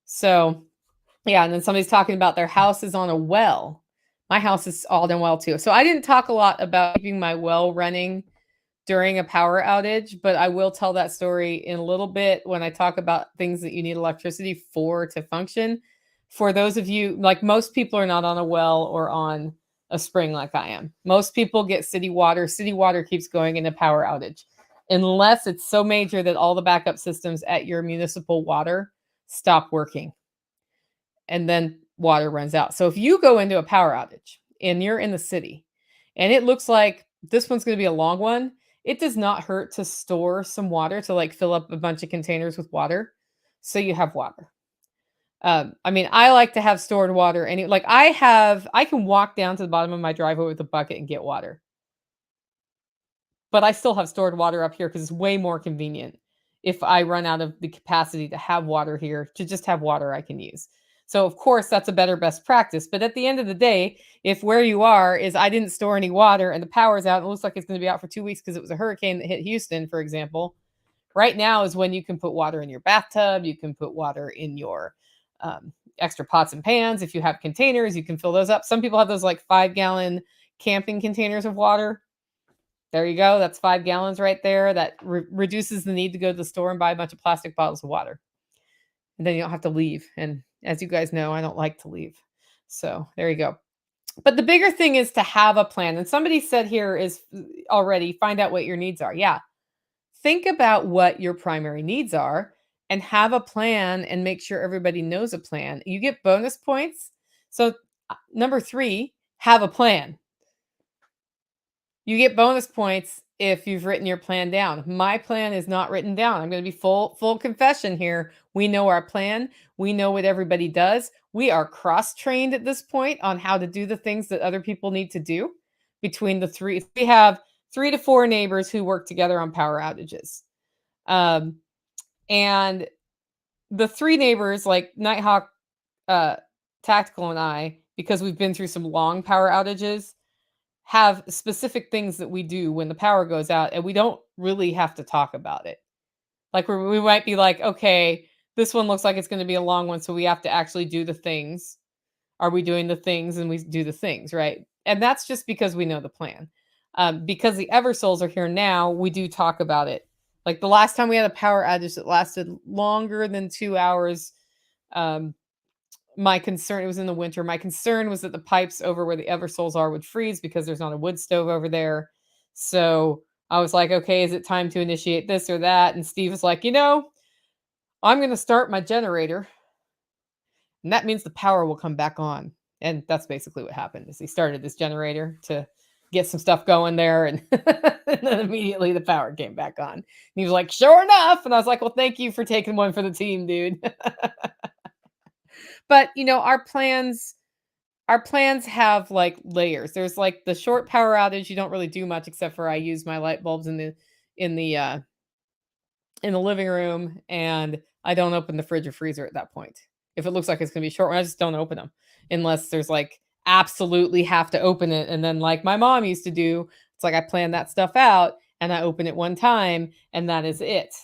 So, yeah, and then somebody's talking about their house is on a well. My house is all on well too. So I didn't talk a lot about keeping my well running during a power outage, but I will tell that story in a little bit when I talk about things that you need electricity for to function. For those of you, like most people are not on a well or on a spring like I am. Most people get city water. City water keeps going in a power outage unless it's so major that all the backup systems at your municipal water stop working and then water runs out. So if you go into a power outage and you're in the city and it looks like this one's going to be a long one, it does not hurt to store some water to like fill up a bunch of containers with water so you have water. I mean, I like to have stored water and like I can walk down to the bottom of my driveway with a bucket and get water. But I still have stored water up here because it's way more convenient if I run out of the capacity to have water here to just have water I can use. So of course that's a better best practice. But at the end of the day, if where you are is I didn't store any water and the power's out, and it looks like it's going to be out for 2 weeks because it was a hurricane that hit Houston, for example, right now is when you can put water in your bathtub. You can put water in your extra pots and pans. If you have containers, you can fill those up. Some people have those like 5-gallon camping containers of water. There you go. That's 5 gallons right there. That reduces the need to go to the store and buy a bunch of plastic bottles of water. And then you don't have to leave. And as you guys know, I don't like to leave. So there you go. But the bigger thing is to have a plan. And somebody said here is already find out what your needs are. Yeah. Think about what your primary needs are and have a plan and make sure everybody knows a plan. You get bonus points. So number 3, have a plan. You get bonus points if you've written your plan down. My plan is not written down. I'm going to be full confession here. We know our plan. We know what everybody does. We are cross-trained at this point on how to do the things that other people need to do. Between the 3, we have 3 to 4 neighbors who work together on power outages. And the 3 neighbors, like Nighthawk, Tactical, and I, because we've been through some long power outages, have specific things that we do when the power goes out, and we don't really have to talk about it. Like we might be like, okay, this one looks like it's going to be a long one, so we have to actually do the things. Are we doing the things? And we do the things, right? And that's just because we know the plan. Because the Eversols are here now, we do talk about it. Like the last time we had a power outage that lasted longer than 2 hours, my concern, it was in the winter. My concern was that the pipes over where the Eversols are would freeze because there's not a wood stove over there. So I was like, okay, is it time to initiate this or that? And Steve was like, I'm going to start my generator. And that means the power will come back on. And that's basically what happened is he started this generator to get some stuff going there. And, and then immediately the power came back on. And he was like, sure enough. And I was like, well, thank you for taking one for the team, dude. But our plans have like layers. There's like the short power outage. You don't really do much except for I use my light bulbs in the living room, and I don't open the fridge or freezer at that point. If it looks like it's gonna be short, I just don't open them unless there's like absolutely have to open it. And then like my mom used to do, it's like I plan that stuff out and I open it one time and that is it.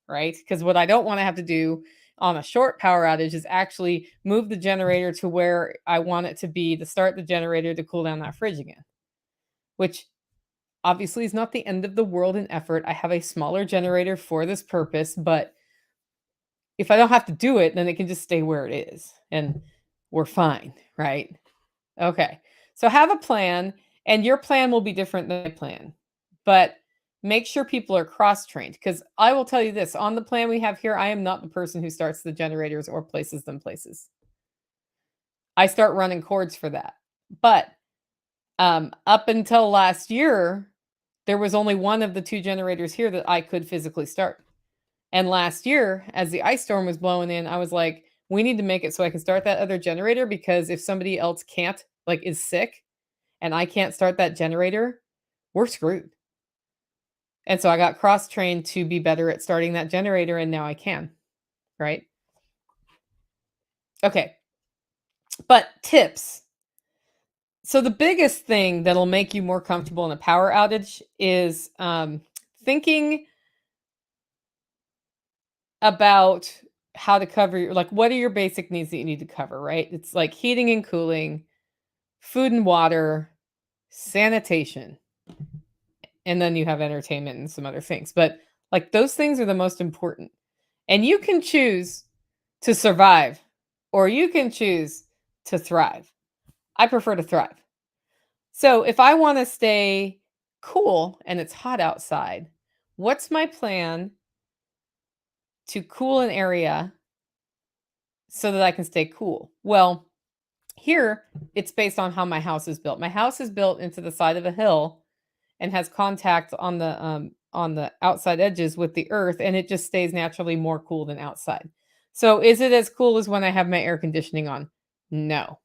Right? Because what I don't want to have to do on a short power outage is actually move the generator to where I want it to be to start the generator to cool down that fridge again, which obviously is not the end of the world in effort. I have a smaller generator for this purpose, but if I don't have to do it, then it can just stay where it is and we're fine, right? Okay. So have a plan, and your plan will be different than my plan, but make sure people are cross-trained, because I will tell you this, on the plan we have here, I am not the person who starts the generators or places them places. I start running cords for that. But up until last year, there was only one of the 2 generators here that I could physically start. And last year, as the ice storm was blowing in, I was like, we need to make it so I can start that other generator, because if somebody else can't, like is sick, and I can't start that generator, we're screwed. And so I got cross-trained to be better at starting that generator, and now I can, right? Okay, but tips. So the biggest thing that'll make you more comfortable in a power outage is thinking about how to cover your like what are your basic needs that you need to cover, right? It's like heating and cooling, food and water, sanitation, and then you have entertainment and some other things. But like those things are the most important. And you can choose to survive or you can choose to thrive. I prefer to thrive. So if I want to stay cool and it's hot outside, what's my plan to cool an area so that I can stay cool? Well, here it's based on how my house is built. My house is built into the side of a hill and has contact on the outside edges with the earth, and it just stays naturally more cool than outside. So is it as cool as when I have my air conditioning on? No.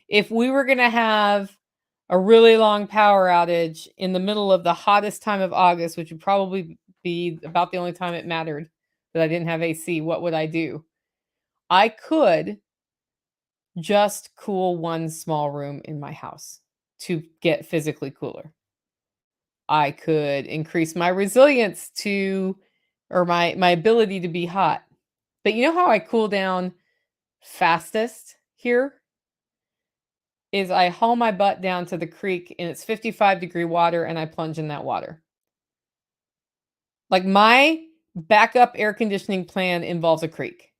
If we were going to have a really long power outage in the middle of the hottest time of August, which would probably be about the only time it mattered that I didn't have AC, what would I do? I could just cool one small room in my house to get physically cooler. I could increase my resilience to or my ability to be hot. But you know how I cool down fastest here? Is I haul my butt down to the creek and it's 55-degree water and I plunge in that water. Like my backup air conditioning plan involves a creek.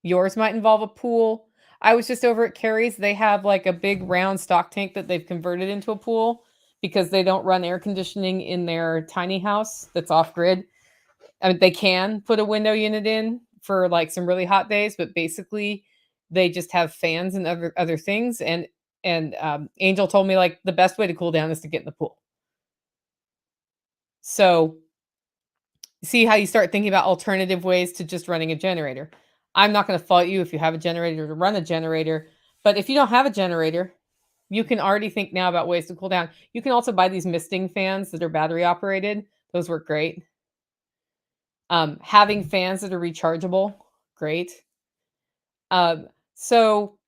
Yours might involve a pool. I was just over at Carrie's. They have like a big round stock tank that they've converted into a pool because they don't run air conditioning in their tiny house that's off grid. I mean, they can put a window unit in for like some really hot days, but basically they just have fans and other things. And Angel told me like the best way to cool down is to get in the pool. So see how you start thinking about alternative ways to just running a generator. I'm not going to fault you if you have a generator to run a generator, but if you don't have a generator, you can already think now about ways to cool down. You can also buy these misting fans that are battery operated. Those work great. Having fans that are rechargeable, great. So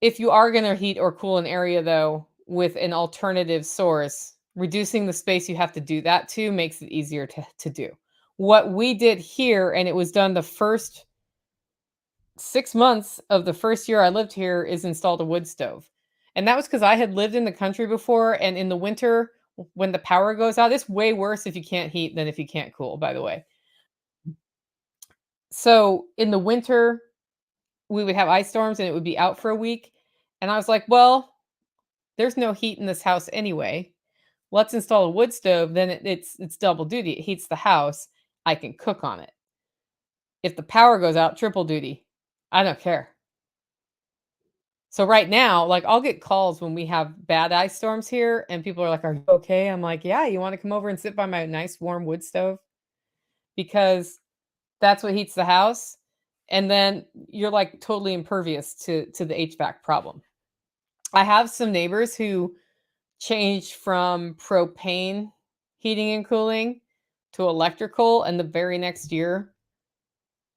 if you are going to heat or cool an area though with an alternative source, reducing the space you have to do that to makes it easier to do. What we did here, and it was done the first 6 months of the first year I lived here, is installed a wood stove. And that was because I had lived in the country before. And in the winter, when the power goes out, it's way worse if you can't heat than if you can't cool, by the way. So in the winter, we would have ice storms and it would be out for a week. And I was like, well, there's no heat in this house anyway. Let's install a wood stove. Then it's double duty. It heats the house. I can cook on it. If the power goes out, triple duty. I don't care. So right now, like I'll get calls when we have bad ice storms here and people are like, "Are you okay?" I'm like, "Yeah, you want to come over and sit by my nice warm wood stove?" Because that's what heats the house. And then you're like totally impervious to the HVAC problem. I have some neighbors who changed from propane heating and cooling to electrical, and the very next year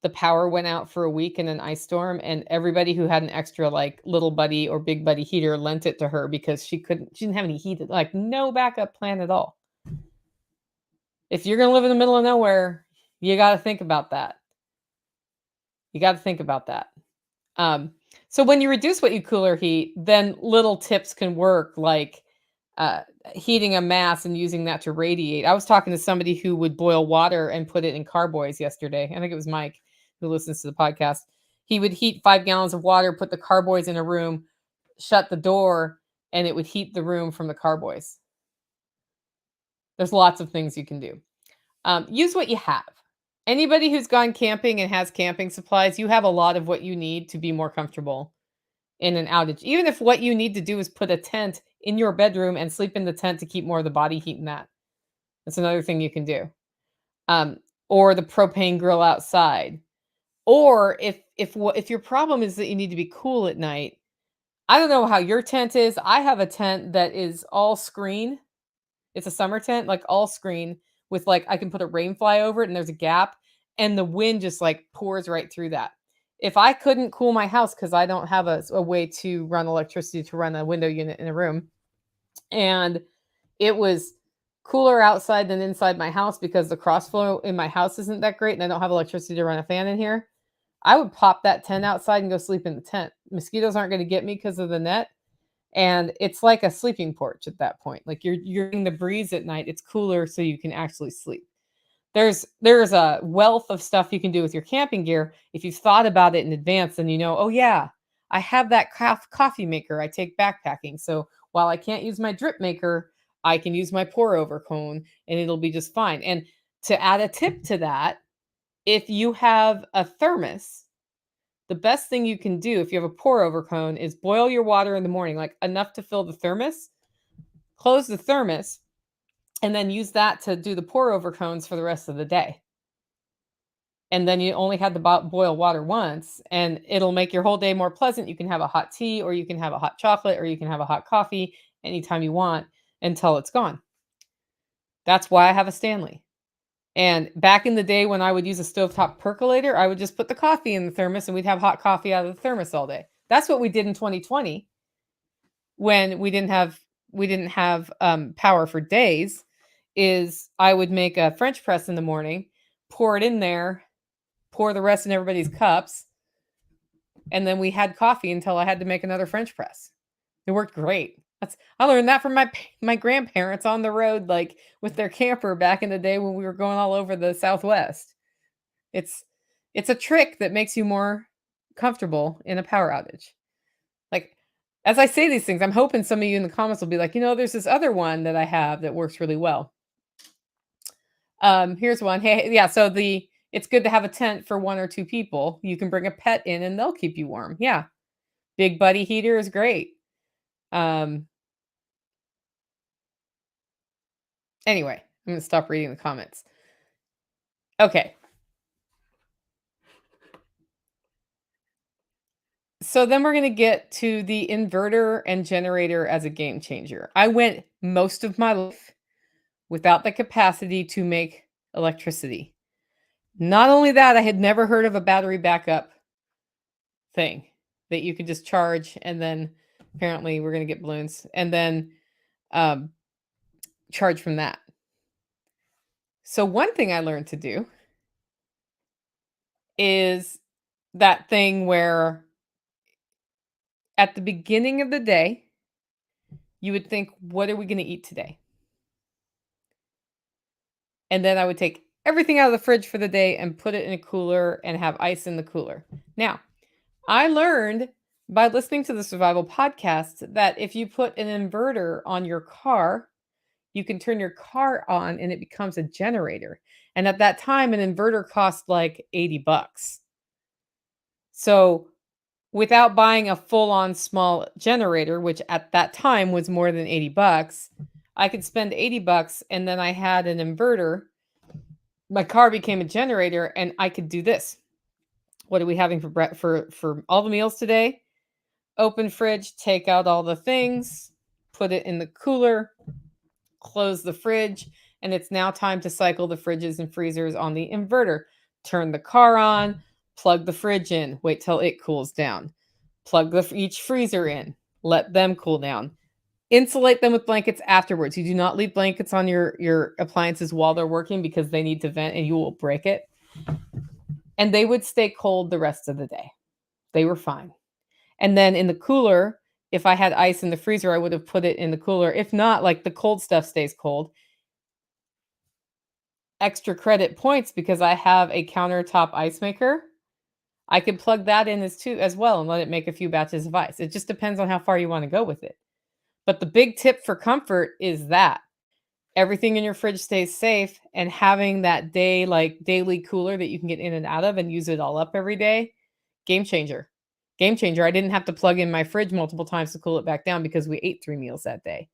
the power went out for a week in an ice storm, and everybody who had an extra like little buddy or big buddy heater lent it to her because she didn't have any heat, like no backup plan at all. If you're going to live in the middle of nowhere, you got to think about that. You got to think about that. So when you reduce what you cool or heat, then little tips can work, like uh, heating a mass and using that to radiate. I was talking to somebody who would boil water and put it in carboys yesterday. I think it was Mike who listens to the podcast. He would heat 5 gallons of water, put the carboys in a room, shut the door, and it would heat the room from the carboys. There's lots of things you can do. Use what you have. Anybody who's gone camping and has camping supplies, you have a lot of what you need to be more comfortable in an outage. Even if what you need to do is put a tent in your bedroom and sleep in the tent to keep more of the body heat in that. That's another thing you can do. Or the propane grill outside. Or if your problem is that you need to be cool at night, I don't know how your tent is. I have a tent that is all screen. It's a summer tent, like all screen with like I can put a rain fly over it and there's a gap and the wind just like pours right through that. If I couldn't cool my house because I don't have a way to run electricity to run a window unit in a room, and it was cooler outside than inside my house because the cross flow in my house isn't that great and I don't have electricity to run a fan in here, I would pop that tent outside and go sleep in the tent. Mosquitoes aren't going to get me because of the net. And it's like a sleeping porch at that point. Like you're in the breeze at night. It's cooler so you can actually sleep. There's a wealth of stuff you can do with your camping gear if you've thought about it in advance and you know, oh yeah, I have that coffee maker I take backpacking. So while I can't use my drip maker, I can use my pour over cone and it'll be just fine. And to add a tip to that, if you have a thermos, the best thing you can do if you have a pour over cone is boil your water in the morning, like enough to fill the thermos, close the thermos, and then use that to do the pour over cones for the rest of the day. And then you only had to boil water once, and it'll make your whole day more pleasant. You can have a hot tea, or you can have a hot chocolate, or you can have a hot coffee anytime you want until it's gone. That's why I have a Stanley. And back in the day when I would use a stovetop percolator, I would just put the coffee in the thermos and we'd have hot coffee out of the thermos all day. That's what we did in 2020 when we didn't have power for days. Is I would make a French press in the morning, pour it in there, pour the rest in everybody's cups, and then we had coffee until I had to make another French press. It worked great. I learned that from my grandparents on the road, like with their camper back in the day when we were going all over the Southwest. It's it's a trick that makes you more comfortable in a power outage. Like as I say these things, I'm hoping some of you in the comments will be like, there's this other one that I have that works really well. Here's one. Hey, yeah, so it's good to have a tent for one or two people. You can bring a pet in and they'll keep you warm. Yeah. Big buddy heater is great. Anyway, I'm going to stop reading the comments. Okay. So then we're going to get to the inverter and generator as a game changer. I went most of my life without the capacity to make electricity. Not only that, I had never heard of a battery backup thing that you could just charge, and then apparently we're going to get balloons, and then charge from that. So one thing I learned to do is that thing where at the beginning of the day, you would think, what are we going to eat today? And then I would take everything out of the fridge for the day and put it in a cooler and have ice in the cooler. Now, I learned by listening to the Survival Podcast that if you put an inverter on your car, you can turn your car on and it becomes a generator. And at that time, an inverter cost like $80. So without buying a full-on small generator, which at that time was more than $80, I could spend $80 and then I had an inverter. My car became a generator and I could do this. What are we having for all the meals today? Open fridge, take out all the things, put it in the cooler, close the fridge, and it's now time to cycle the fridges and freezers on the inverter. Turn the car on, plug the fridge in, wait till it cools down. Plug each freezer in, let them cool down. Insulate them with blankets afterwards. You do not leave blankets on your appliances while they're working because they need to vent and you will break it. And they would stay cold the rest of the day. They were fine. And then in the cooler, if I had ice in the freezer, I would have put it in the cooler. If not, like the cold stuff stays cold. Extra credit points because I have a countertop ice maker. I could plug that in as well and let it make a few batches of ice. It just depends on how far you want to go with it. But the big tip for comfort is that everything in your fridge stays safe, and having that daily cooler that you can get in and out of and use it all up every day, game changer. Game changer. I didn't have to plug in my fridge multiple times to cool it back down because we ate 3 meals that day.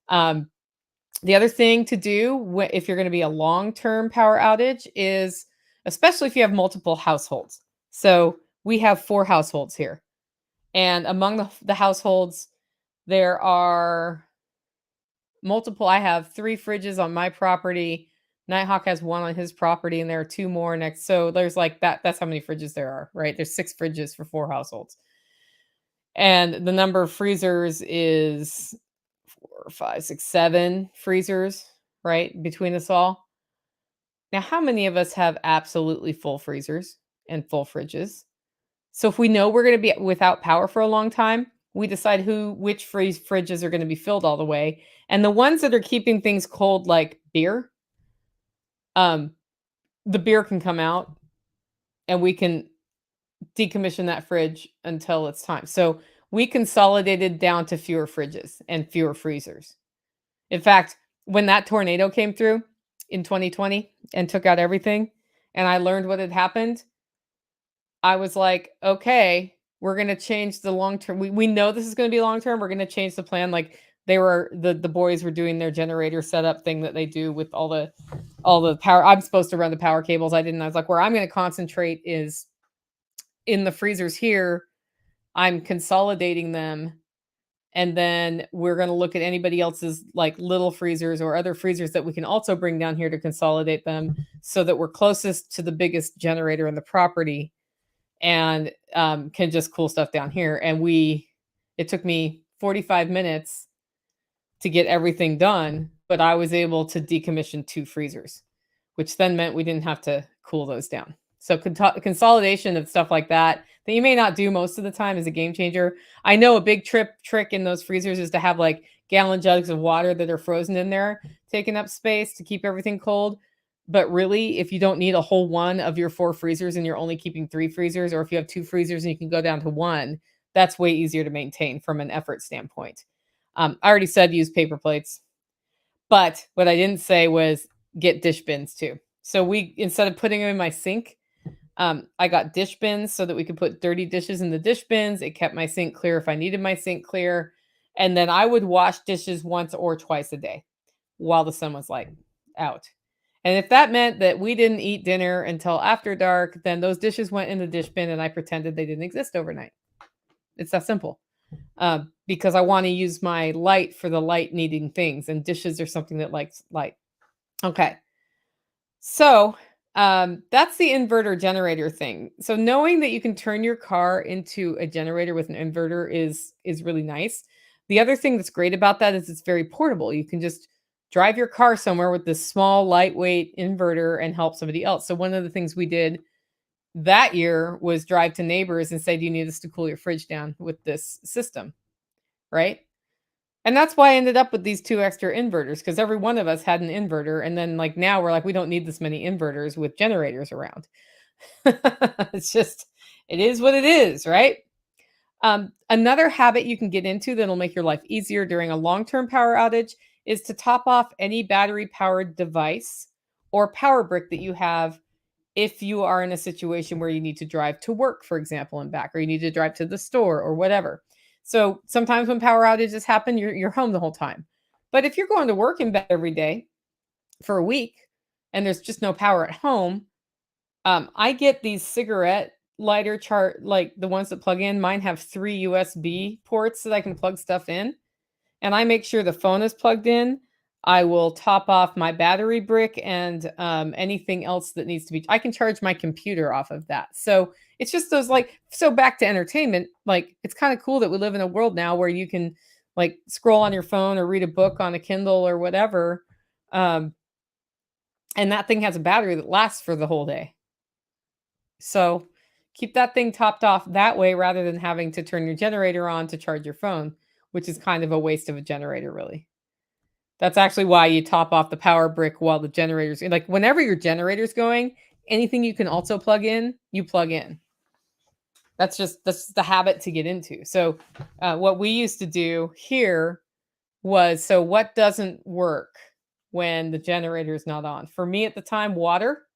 The other thing to do if you're going to be a long-term power outage is, especially if you have multiple households. So we have 4 households here. And among the households, there are multiple. I have 3 fridges on my property. Nighthawk has one on his property, and there are two more next. So there's like that. That's how many fridges there are, right? There's 6 fridges for 4 households. And the number of freezers is 4, 5, 6, 7 freezers, right? Between us all. Now, how many of us have absolutely full freezers and full fridges? So if we know we're going to be without power for a long time, we decide which fridges are going to be filled all the way. And the ones that are keeping things cold, like beer, um, the beer can come out and we can decommission that fridge until it's time. So we consolidated down to fewer fridges and fewer freezers. In fact, when that tornado came through in 2020 and took out everything, and I learned what had happened, I was like, okay, we're gonna change the long term. We know this is gonna be long term. We're gonna change the plan. Like the boys were doing their generator setup thing that they do with all the power. I'm supposed to run the power cables. I didn't. I was like, where I'm gonna concentrate is in the freezers here. I'm consolidating them, and then we're going to look at anybody else's like little freezers or other freezers that we can also bring down here to consolidate them so that we're closest to the biggest generator in the property and can just cool stuff down here. And it took me 45 minutes to get everything done, but I was able to decommission 2 freezers, which then meant we didn't have to cool those down. So consolidation of stuff like that you may not do most of the time is a game changer. I know a big trick in those freezers is to have like gallon jugs of water that are frozen in there, taking up space to keep everything cold. But really, if you don't need a whole one of your 4 freezers and you're only keeping 3 freezers, or if you have 2 freezers and you can go down to 1, that's way easier to maintain from an effort standpoint. I already said use paper plates, but what I didn't say was get dish bins too. So instead of putting them in my sink, I got dish bins so that we could put dirty dishes in the dish bins. It kept my sink clear if I needed my sink clear. And then I would wash dishes once or twice a day while the sun was like out. And if that meant that we didn't eat dinner until after dark, then those dishes went in the dish bin and I pretended they didn't exist overnight. It's that simple. Because I want to use my light for the light needing things, and dishes are something that likes light. Okay. So that's the inverter generator thing. So knowing that you can turn your car into a generator with an inverter is really nice. The other thing that's great about that is it's very portable. You can just drive your car somewhere with this small, lightweight inverter and help somebody else. So one of the things we did that year was drive to neighbors and say, "Do you need us to cool your fridge down with this system?" Right? And that's why I ended up with these 2 extra inverters, because every one of us had an inverter. And then like now we're like, we don't need this many inverters with generators around. It's just, it is what it is, right? Another habit you can get into that'll make your life easier during a long-term power outage is to top off any battery powered device or power brick that you have if you are in a situation where you need to drive to work, for example, and back, or you need to drive to the store or whatever. So sometimes when power outages happen, you're home the whole time. But if you're going to work in bed every day for a week and there's just no power at home, I get these cigarette lighter chart, like the ones that plug in. Mine have 3 USB ports that I can plug stuff in, and I make sure the phone is plugged in. I will top off my battery brick and anything else that needs to be. I can charge my computer off of that. So it's just those like. So back to entertainment. Like it's kind of cool that we live in a world now where you can like scroll on your phone or read a book on a Kindle or whatever, and that thing has a battery that lasts for the whole day. So keep that thing topped off that way rather than having to turn your generator on to charge your phone, which is kind of a waste of a generator, really. That's actually why you top off the power brick while the generator's like whenever your generator's going, anything you can also plug in, you plug in. That's the habit to get into. So what we used to do here was, so what doesn't work when the generator is not on? For me at the time, water,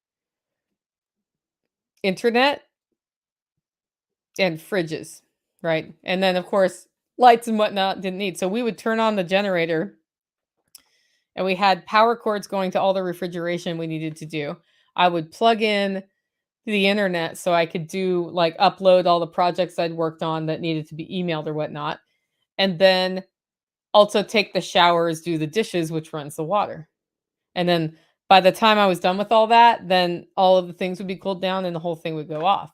internet, and fridges, right? And then of course lights and whatnot didn't need. So we would turn on the generator and we had power cords going to all the refrigeration we needed to do. I would plug in the internet so I could do like upload all the projects I'd worked on that needed to be emailed or whatnot. And then also take the showers, do the dishes, which runs the water. And then By the time I was done with all that, then all of the things would be cooled down and the whole thing would go off.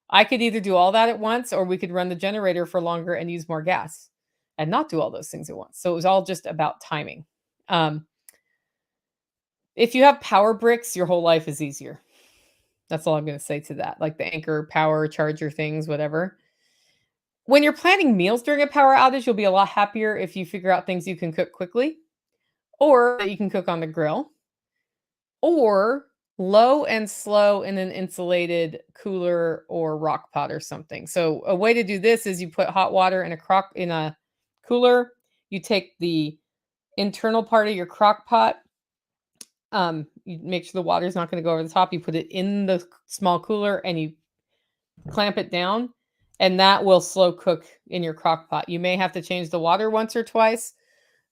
I could either do all that at once or we could run the generator for longer and use more gas and not do all those things at once. So it was all just about timing. Um, if you have power bricks, your whole life is easier. That's all I'm going to say to that. Like the Anchor power charger things, whatever. When you're planning meals during a power outage, you'll be a lot happier if you figure out things you can cook quickly or that you can cook on the grill or low and slow in an insulated cooler or rock pot or something. So a way to do this is you put hot water in a cooler. You take the internal part of your crock pot. You make sure the water's not going to go over the top. You put it in the small cooler and you clamp it down, and that will slow cook in your crock pot. You may have to change the water once or twice,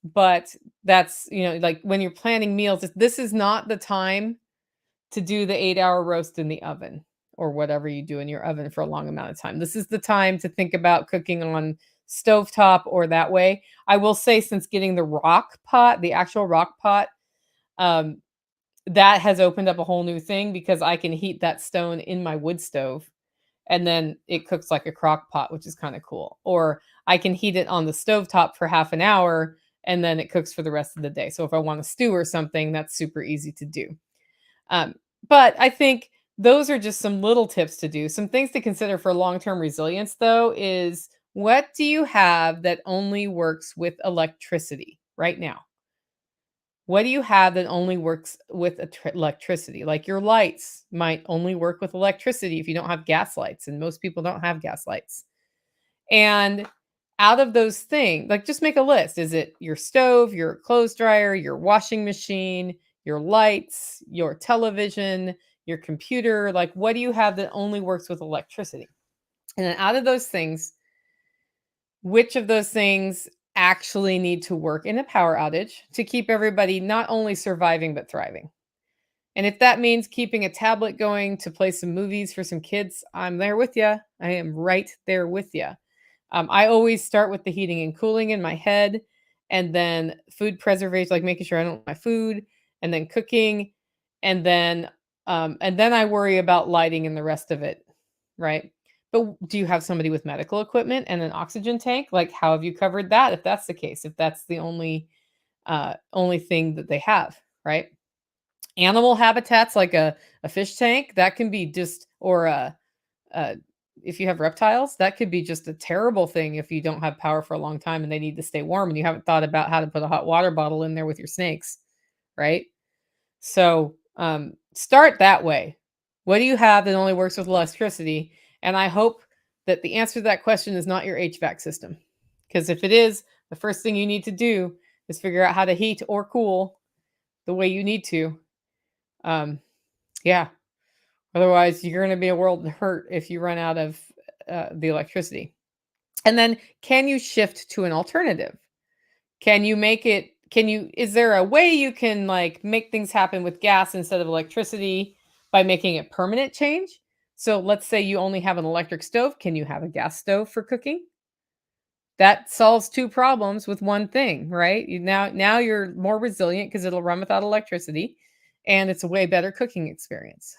but that's, like when you're planning meals, this is not the time to do the 8-hour roast in the oven or whatever you do in your oven for a long amount of time. This is the time to think about cooking on stovetop or that way. I will say, since getting the rock pot, the actual rock pot, um, that has opened up a whole new thing because I can heat that stone in my wood stove and then it cooks like a crock pot, which is kind of cool. Or I can heat it on the stovetop for half an hour and then it cooks for the rest of the day. So if I want to stew or something, that's super easy to do. Um, but I think those are just some little tips to do. Some things to consider for long-term resilience, though, is what do you have that only works with electricity right now? What do you have that only works with electricity? Like your lights might only work with electricity if you don't have gas lights, and most people don't have gas lights. And out of those things, like just make a list. Is it your stove, your clothes dryer, your washing machine, your lights, your television, your computer? Like, what do you have that only works with electricity? And then out of those things, which of those things actually need to work in a power outage to keep everybody not only surviving but thriving? And if that means keeping a tablet going to play some movies for some kids, I'm there with you. I am right there with you. I always start with the heating and cooling in my head, and then food preservation, like making sure I don't my food, and then cooking, and then I worry about lighting and the rest of it, right? But do you have somebody with medical equipment and an oxygen tank? Like, how have you covered that? If that's the case, if that's the only thing that they have, right? Animal habitats like a fish tank that can be just or a if you have reptiles, that could be just a terrible thing if you don't have power for a long time and they need to stay warm and you haven't thought about how to put a hot water bottle in there with your snakes, right? So start that way. What do you have that only works with electricity? And I hope that the answer to that question is not your HVAC system. Because if it is, the first thing you need to do is figure out how to heat or cool the way you need to. Yeah. Otherwise, you're going to be a world hurt if you run out of the electricity. And then, can you shift to an alternative? Can you make it? Is there a way you can like make things happen with gas instead of electricity by making a permanent change? So let's say you only have an electric stove. Can you have a gas stove for cooking? That solves two problems with one thing, right? Now you're more resilient because it'll run without electricity, and it's a way better cooking experience.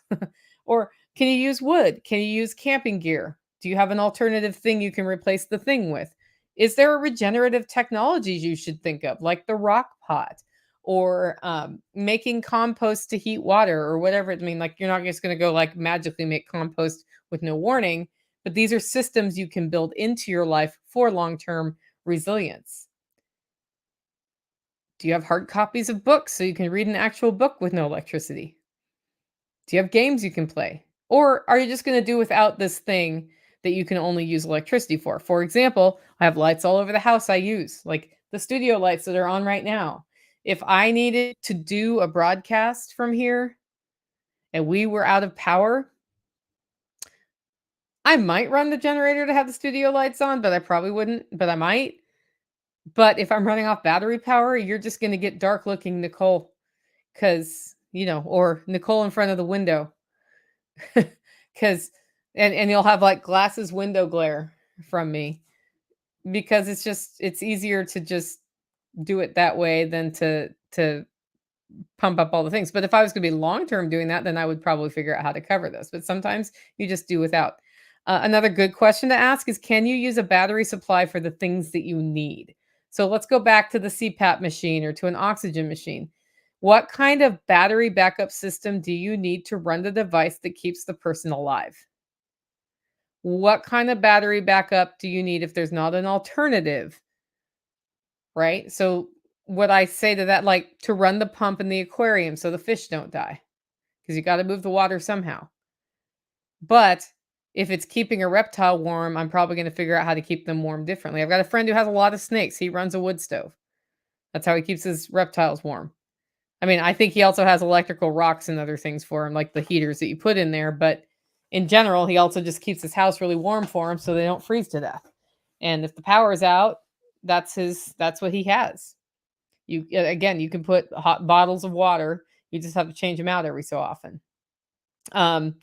Or can you use wood? Can you use camping gear? Do you have an alternative thing you can replace the thing with? Is there a regenerative technologies you should think of, like the rock pot, or making compost to heat water, or whatever? I mean, like you're not just going to go like magically make compost with no warning, but these are systems you can build into your life for long-term resilience. Do you have hard copies of books so you can read an actual book with no electricity? Do you have games you can play? Or are you just going to do without this thing that you can only use electricity for? For example, I have lights all over the house I use, like the studio lights that are on right now. If I needed to do a broadcast from here and we were out of power, I might run the generator to have the studio lights on, but I probably wouldn't, but I might. But if I'm running off battery power, you're just going to get dark looking Nicole because, or Nicole in front of the window because, and you'll have like glasses window glare from me because it's easier to just do it that way than to pump up all the things. But if I was going to be long term doing that, then I would probably figure out how to cover this. But sometimes you just do without. Another good question to ask is, can you use a battery supply for the things that you need? So let's go back to the CPAP machine or to an oxygen machine. What kind of battery backup system do you need to run the device that keeps the person alive? What kind of battery backup do you need if there's not an alternative, right? So what I say to that, like to run the pump in the aquarium so the fish don't die, because you got to move the water somehow. But if it's keeping a reptile warm, I'm probably going to figure out how to keep them warm differently. I've got a friend who has a lot of snakes. He runs a wood stove. That's how he keeps his reptiles warm. I mean, I think he also has electrical rocks and other things for him, like the heaters that you put in there. But in general, he also just keeps his house really warm for him so they don't freeze to death. And if the power is out, that's what he has. You again, you can put hot bottles of water. You just have to change them out every so often. Um,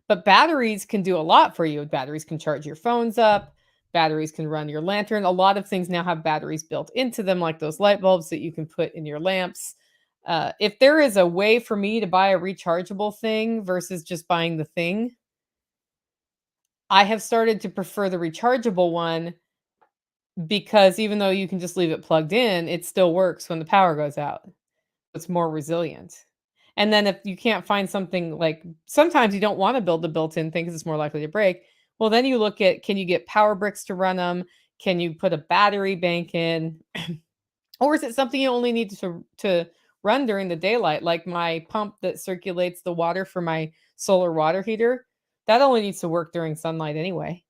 but batteries can do a lot for you. Batteries can charge your phones up. Batteries can run your lantern. A lot of things now have batteries built into them, like those light bulbs that you can put in your lamps. If there is a way for me to buy a rechargeable thing versus just buying the thing, I have started to prefer the rechargeable one because even though you can just leave it plugged in, it still works when the power goes out. It's more resilient. And then if you can't find something like sometimes you don't want to build the built-in thing because it's more likely to break. Well, then you look at, can you get power bricks to run them? Can you put a battery bank in? Or is it something you only need to run during the daylight? Like my pump that circulates the water for my solar water heater, that only needs to work during sunlight anyway.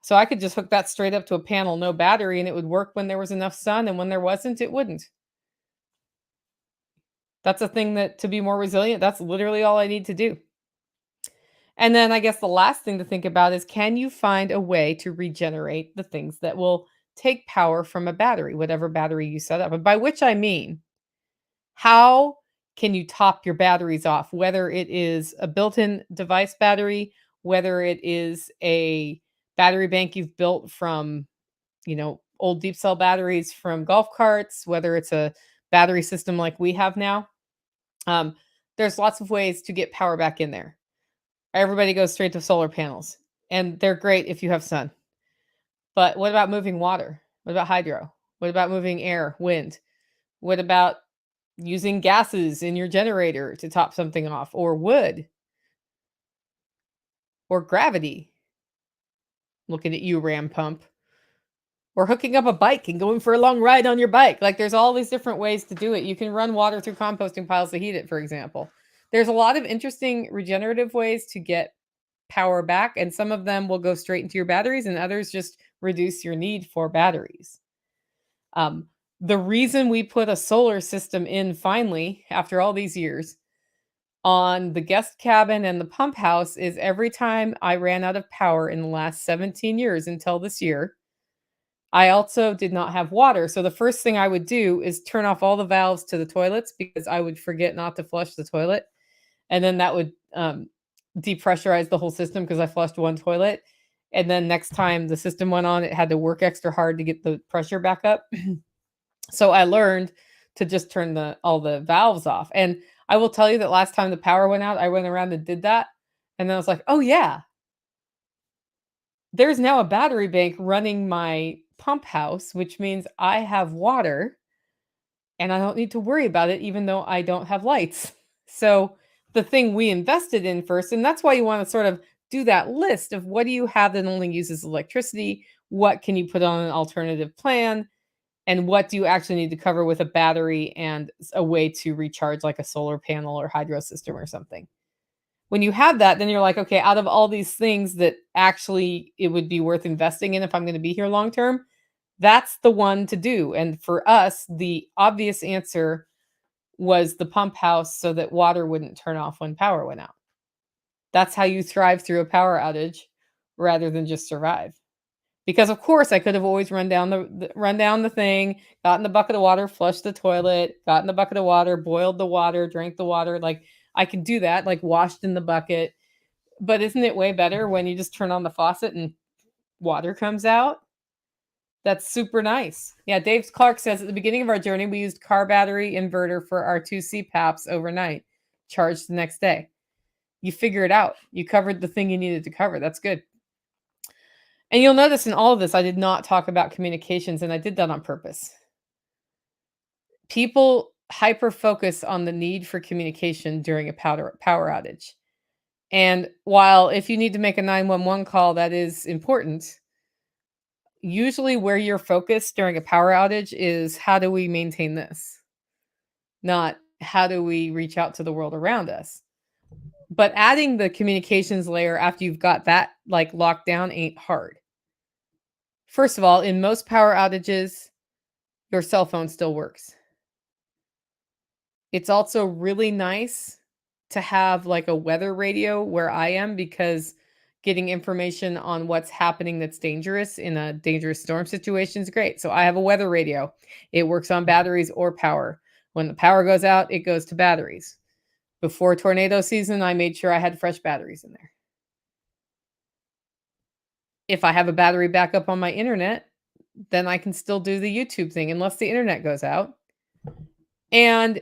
So I could just hook that straight up to a panel, no battery, and it would work when there was enough sun, and when there wasn't, it wouldn't. That's a thing that to be more resilient, that's literally all I need to do. And then I guess the last thing to think about is, can you find a way to regenerate the things that will take power from a battery, whatever battery you set up? And by which I mean, how can you top your batteries off, whether it is a built-in device battery, whether it is a battery bank you've built from, old deep cell batteries from golf carts, whether it's a battery system like we have now. Um, there's lots of ways to get power back in there. Everybody goes straight to solar panels, and they're great if you have sun. But what about moving water? What about hydro? What about moving air, wind? What about using gases in your generator to top something off, or wood, or gravity? Looking at you, Ram Pump. Or hooking up a bike and going for a long ride on your bike. Like, there's all these different ways to do it. You can run water through composting piles to heat it, for example. There's a lot of interesting regenerative ways to get power back, and some of them will go straight into your batteries, and others just reduce your need for batteries. The reason we put a solar system in finally, after all these years, on the guest cabin and the pump house is every time I ran out of power in the last 17 years until this year, I also did not have water. So the first thing I would do is turn off all the valves to the toilets because I would forget not to flush the toilet. And then that would depressurize the whole system because I flushed one toilet. And then next time the system went on, it had to work extra hard to get the pressure back up. So I learned to just turn all the valves off. And I will tell you that last time the power went out, I went around and did that. And then I was like, oh yeah, there's now a battery bank running my pump house, which means I have water and I don't need to worry about it, even though I don't have lights. So the thing we invested in first, and that's why you want to sort of do that list of what do you have that only uses electricity? What can you put on an alternative plan? And what do you actually need to cover with a battery and a way to recharge, like a solar panel or hydro system or something? When you have that, then you're like, okay, out of all these things that actually it would be worth investing in if I'm going to be here long term, that's the one to do. And for us, the obvious answer was the pump house so that water wouldn't turn off when power went out. That's how you thrive through a power outage rather than just survive. Because of course I could have always run down the thing, got in the bucket of water, flushed the toilet, got in the bucket of water, boiled the water, drank the water. Like, I can do that, like washed in the bucket. But isn't it way better when you just turn on the faucet and water comes out? That's super nice. Yeah, Dave Clark says at the beginning of our journey, we used car battery inverter for our 2 CPAPs overnight, charged the next day. You figure it out. You covered the thing you needed to cover. That's good. And you'll notice in all of this, I did not talk about communications, and I did that on purpose. People hyper focus on the need for communication during a power outage. And while if you need to make a 911 call, that is important, usually where you're focused during a power outage is how do we maintain this? Not how do we reach out to the world around us? But adding the communications layer after you've got that like locked down ain't hard. First of all, in most power outages, your cell phone still works. It's also really nice to have like a weather radio where I am because getting information on what's happening that's dangerous in a dangerous storm situation is great. So I have a weather radio. It works on batteries or power. When the power goes out, it goes to batteries. Before tornado season, I made sure I had fresh batteries in there. If I have a battery backup on my internet, then I can still do the YouTube thing unless the internet goes out. And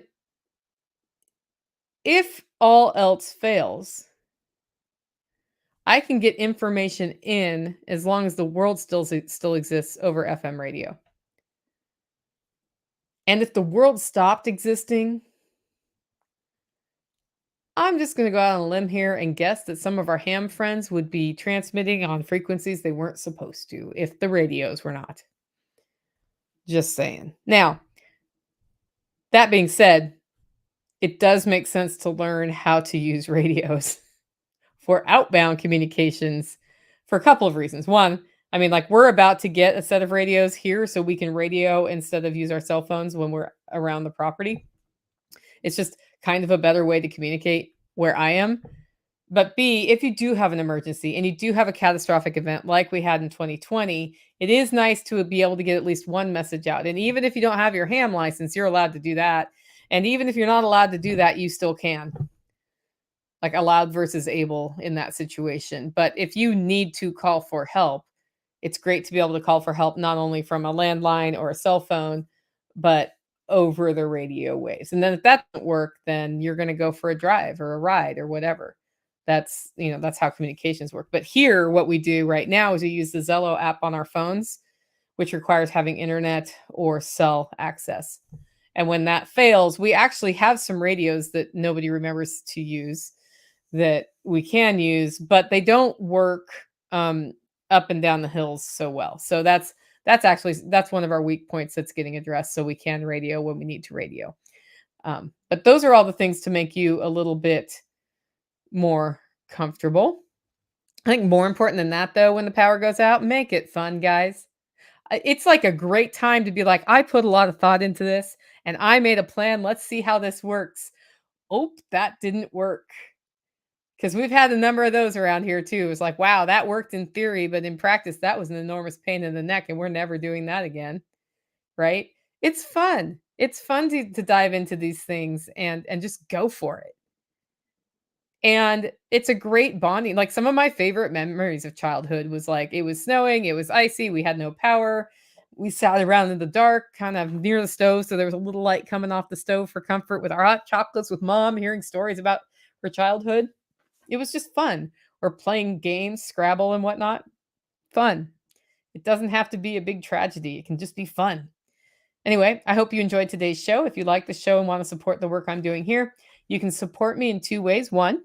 if all else fails, I can get information in as long as the world still exists over FM radio. And if the world stopped existing, I'm just going to go out on a limb here and guess that some of our ham friends would be transmitting on frequencies they weren't supposed to if the radios were not. Just saying. Now, that being said, it does make sense to learn how to use radios for outbound communications for a couple of reasons. One, I mean, like we're about to get a set of radios here so we can radio instead of use our cell phones when we're around the property. It's just kind of a better way to communicate where I am. But B, if you do have an emergency and you do have a catastrophic event like we had in 2020, it is nice to be able to get at least one message out. And even if you don't have your ham license, you're allowed to do that. And even if you're not allowed to do that, you still can. Like allowed versus able in that situation. But if you need to call for help, it's great to be able to call for help not only from a landline or a cell phone, but over the radio waves. And then if that doesn't work, then you're going to go for a drive or a ride or whatever. That's, that's how communications work. But here, what we do right now is we use the Zello app on our phones, which requires having internet or cell access. And when that fails, we actually have some radios that nobody remembers to use that we can use, but they don't work up and down the hills so well. So that's one of our weak points that's getting addressed. So we can radio when we need to radio. But those are all the things to make you a little bit more comfortable. I think more important than that, though, when the power goes out, make it fun, guys. It's like a great time to be like, I put a lot of thought into this and I made a plan. Let's see how this works. Oh, that didn't work. Because we've had a number of those around here too. It's like, wow, that worked in theory, but in practice, that was an enormous pain in the neck, and we're never doing that again. Right? It's fun. It's fun to dive into these things and just go for it. And it's a great bonding. Like some of my favorite memories of childhood was like it was snowing, it was icy, we had no power. We sat around in the dark, kind of near the stove, so there was a little light coming off the stove for comfort with our hot chocolates with mom, hearing stories about her childhood. It was just fun. Or playing games, Scrabble and whatnot. Fun. It doesn't have to be a big tragedy. It can just be fun. Anyway, I hope you enjoyed today's show. If you like the show and want to support the work I'm doing here, you can support me in 2 ways. 1,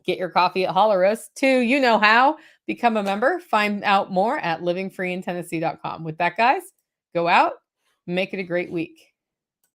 get your coffee at Holleros. 2, you know how. Become a member. Find out more at livingfreeintennessee.com. With that, guys, go out, make it a great week.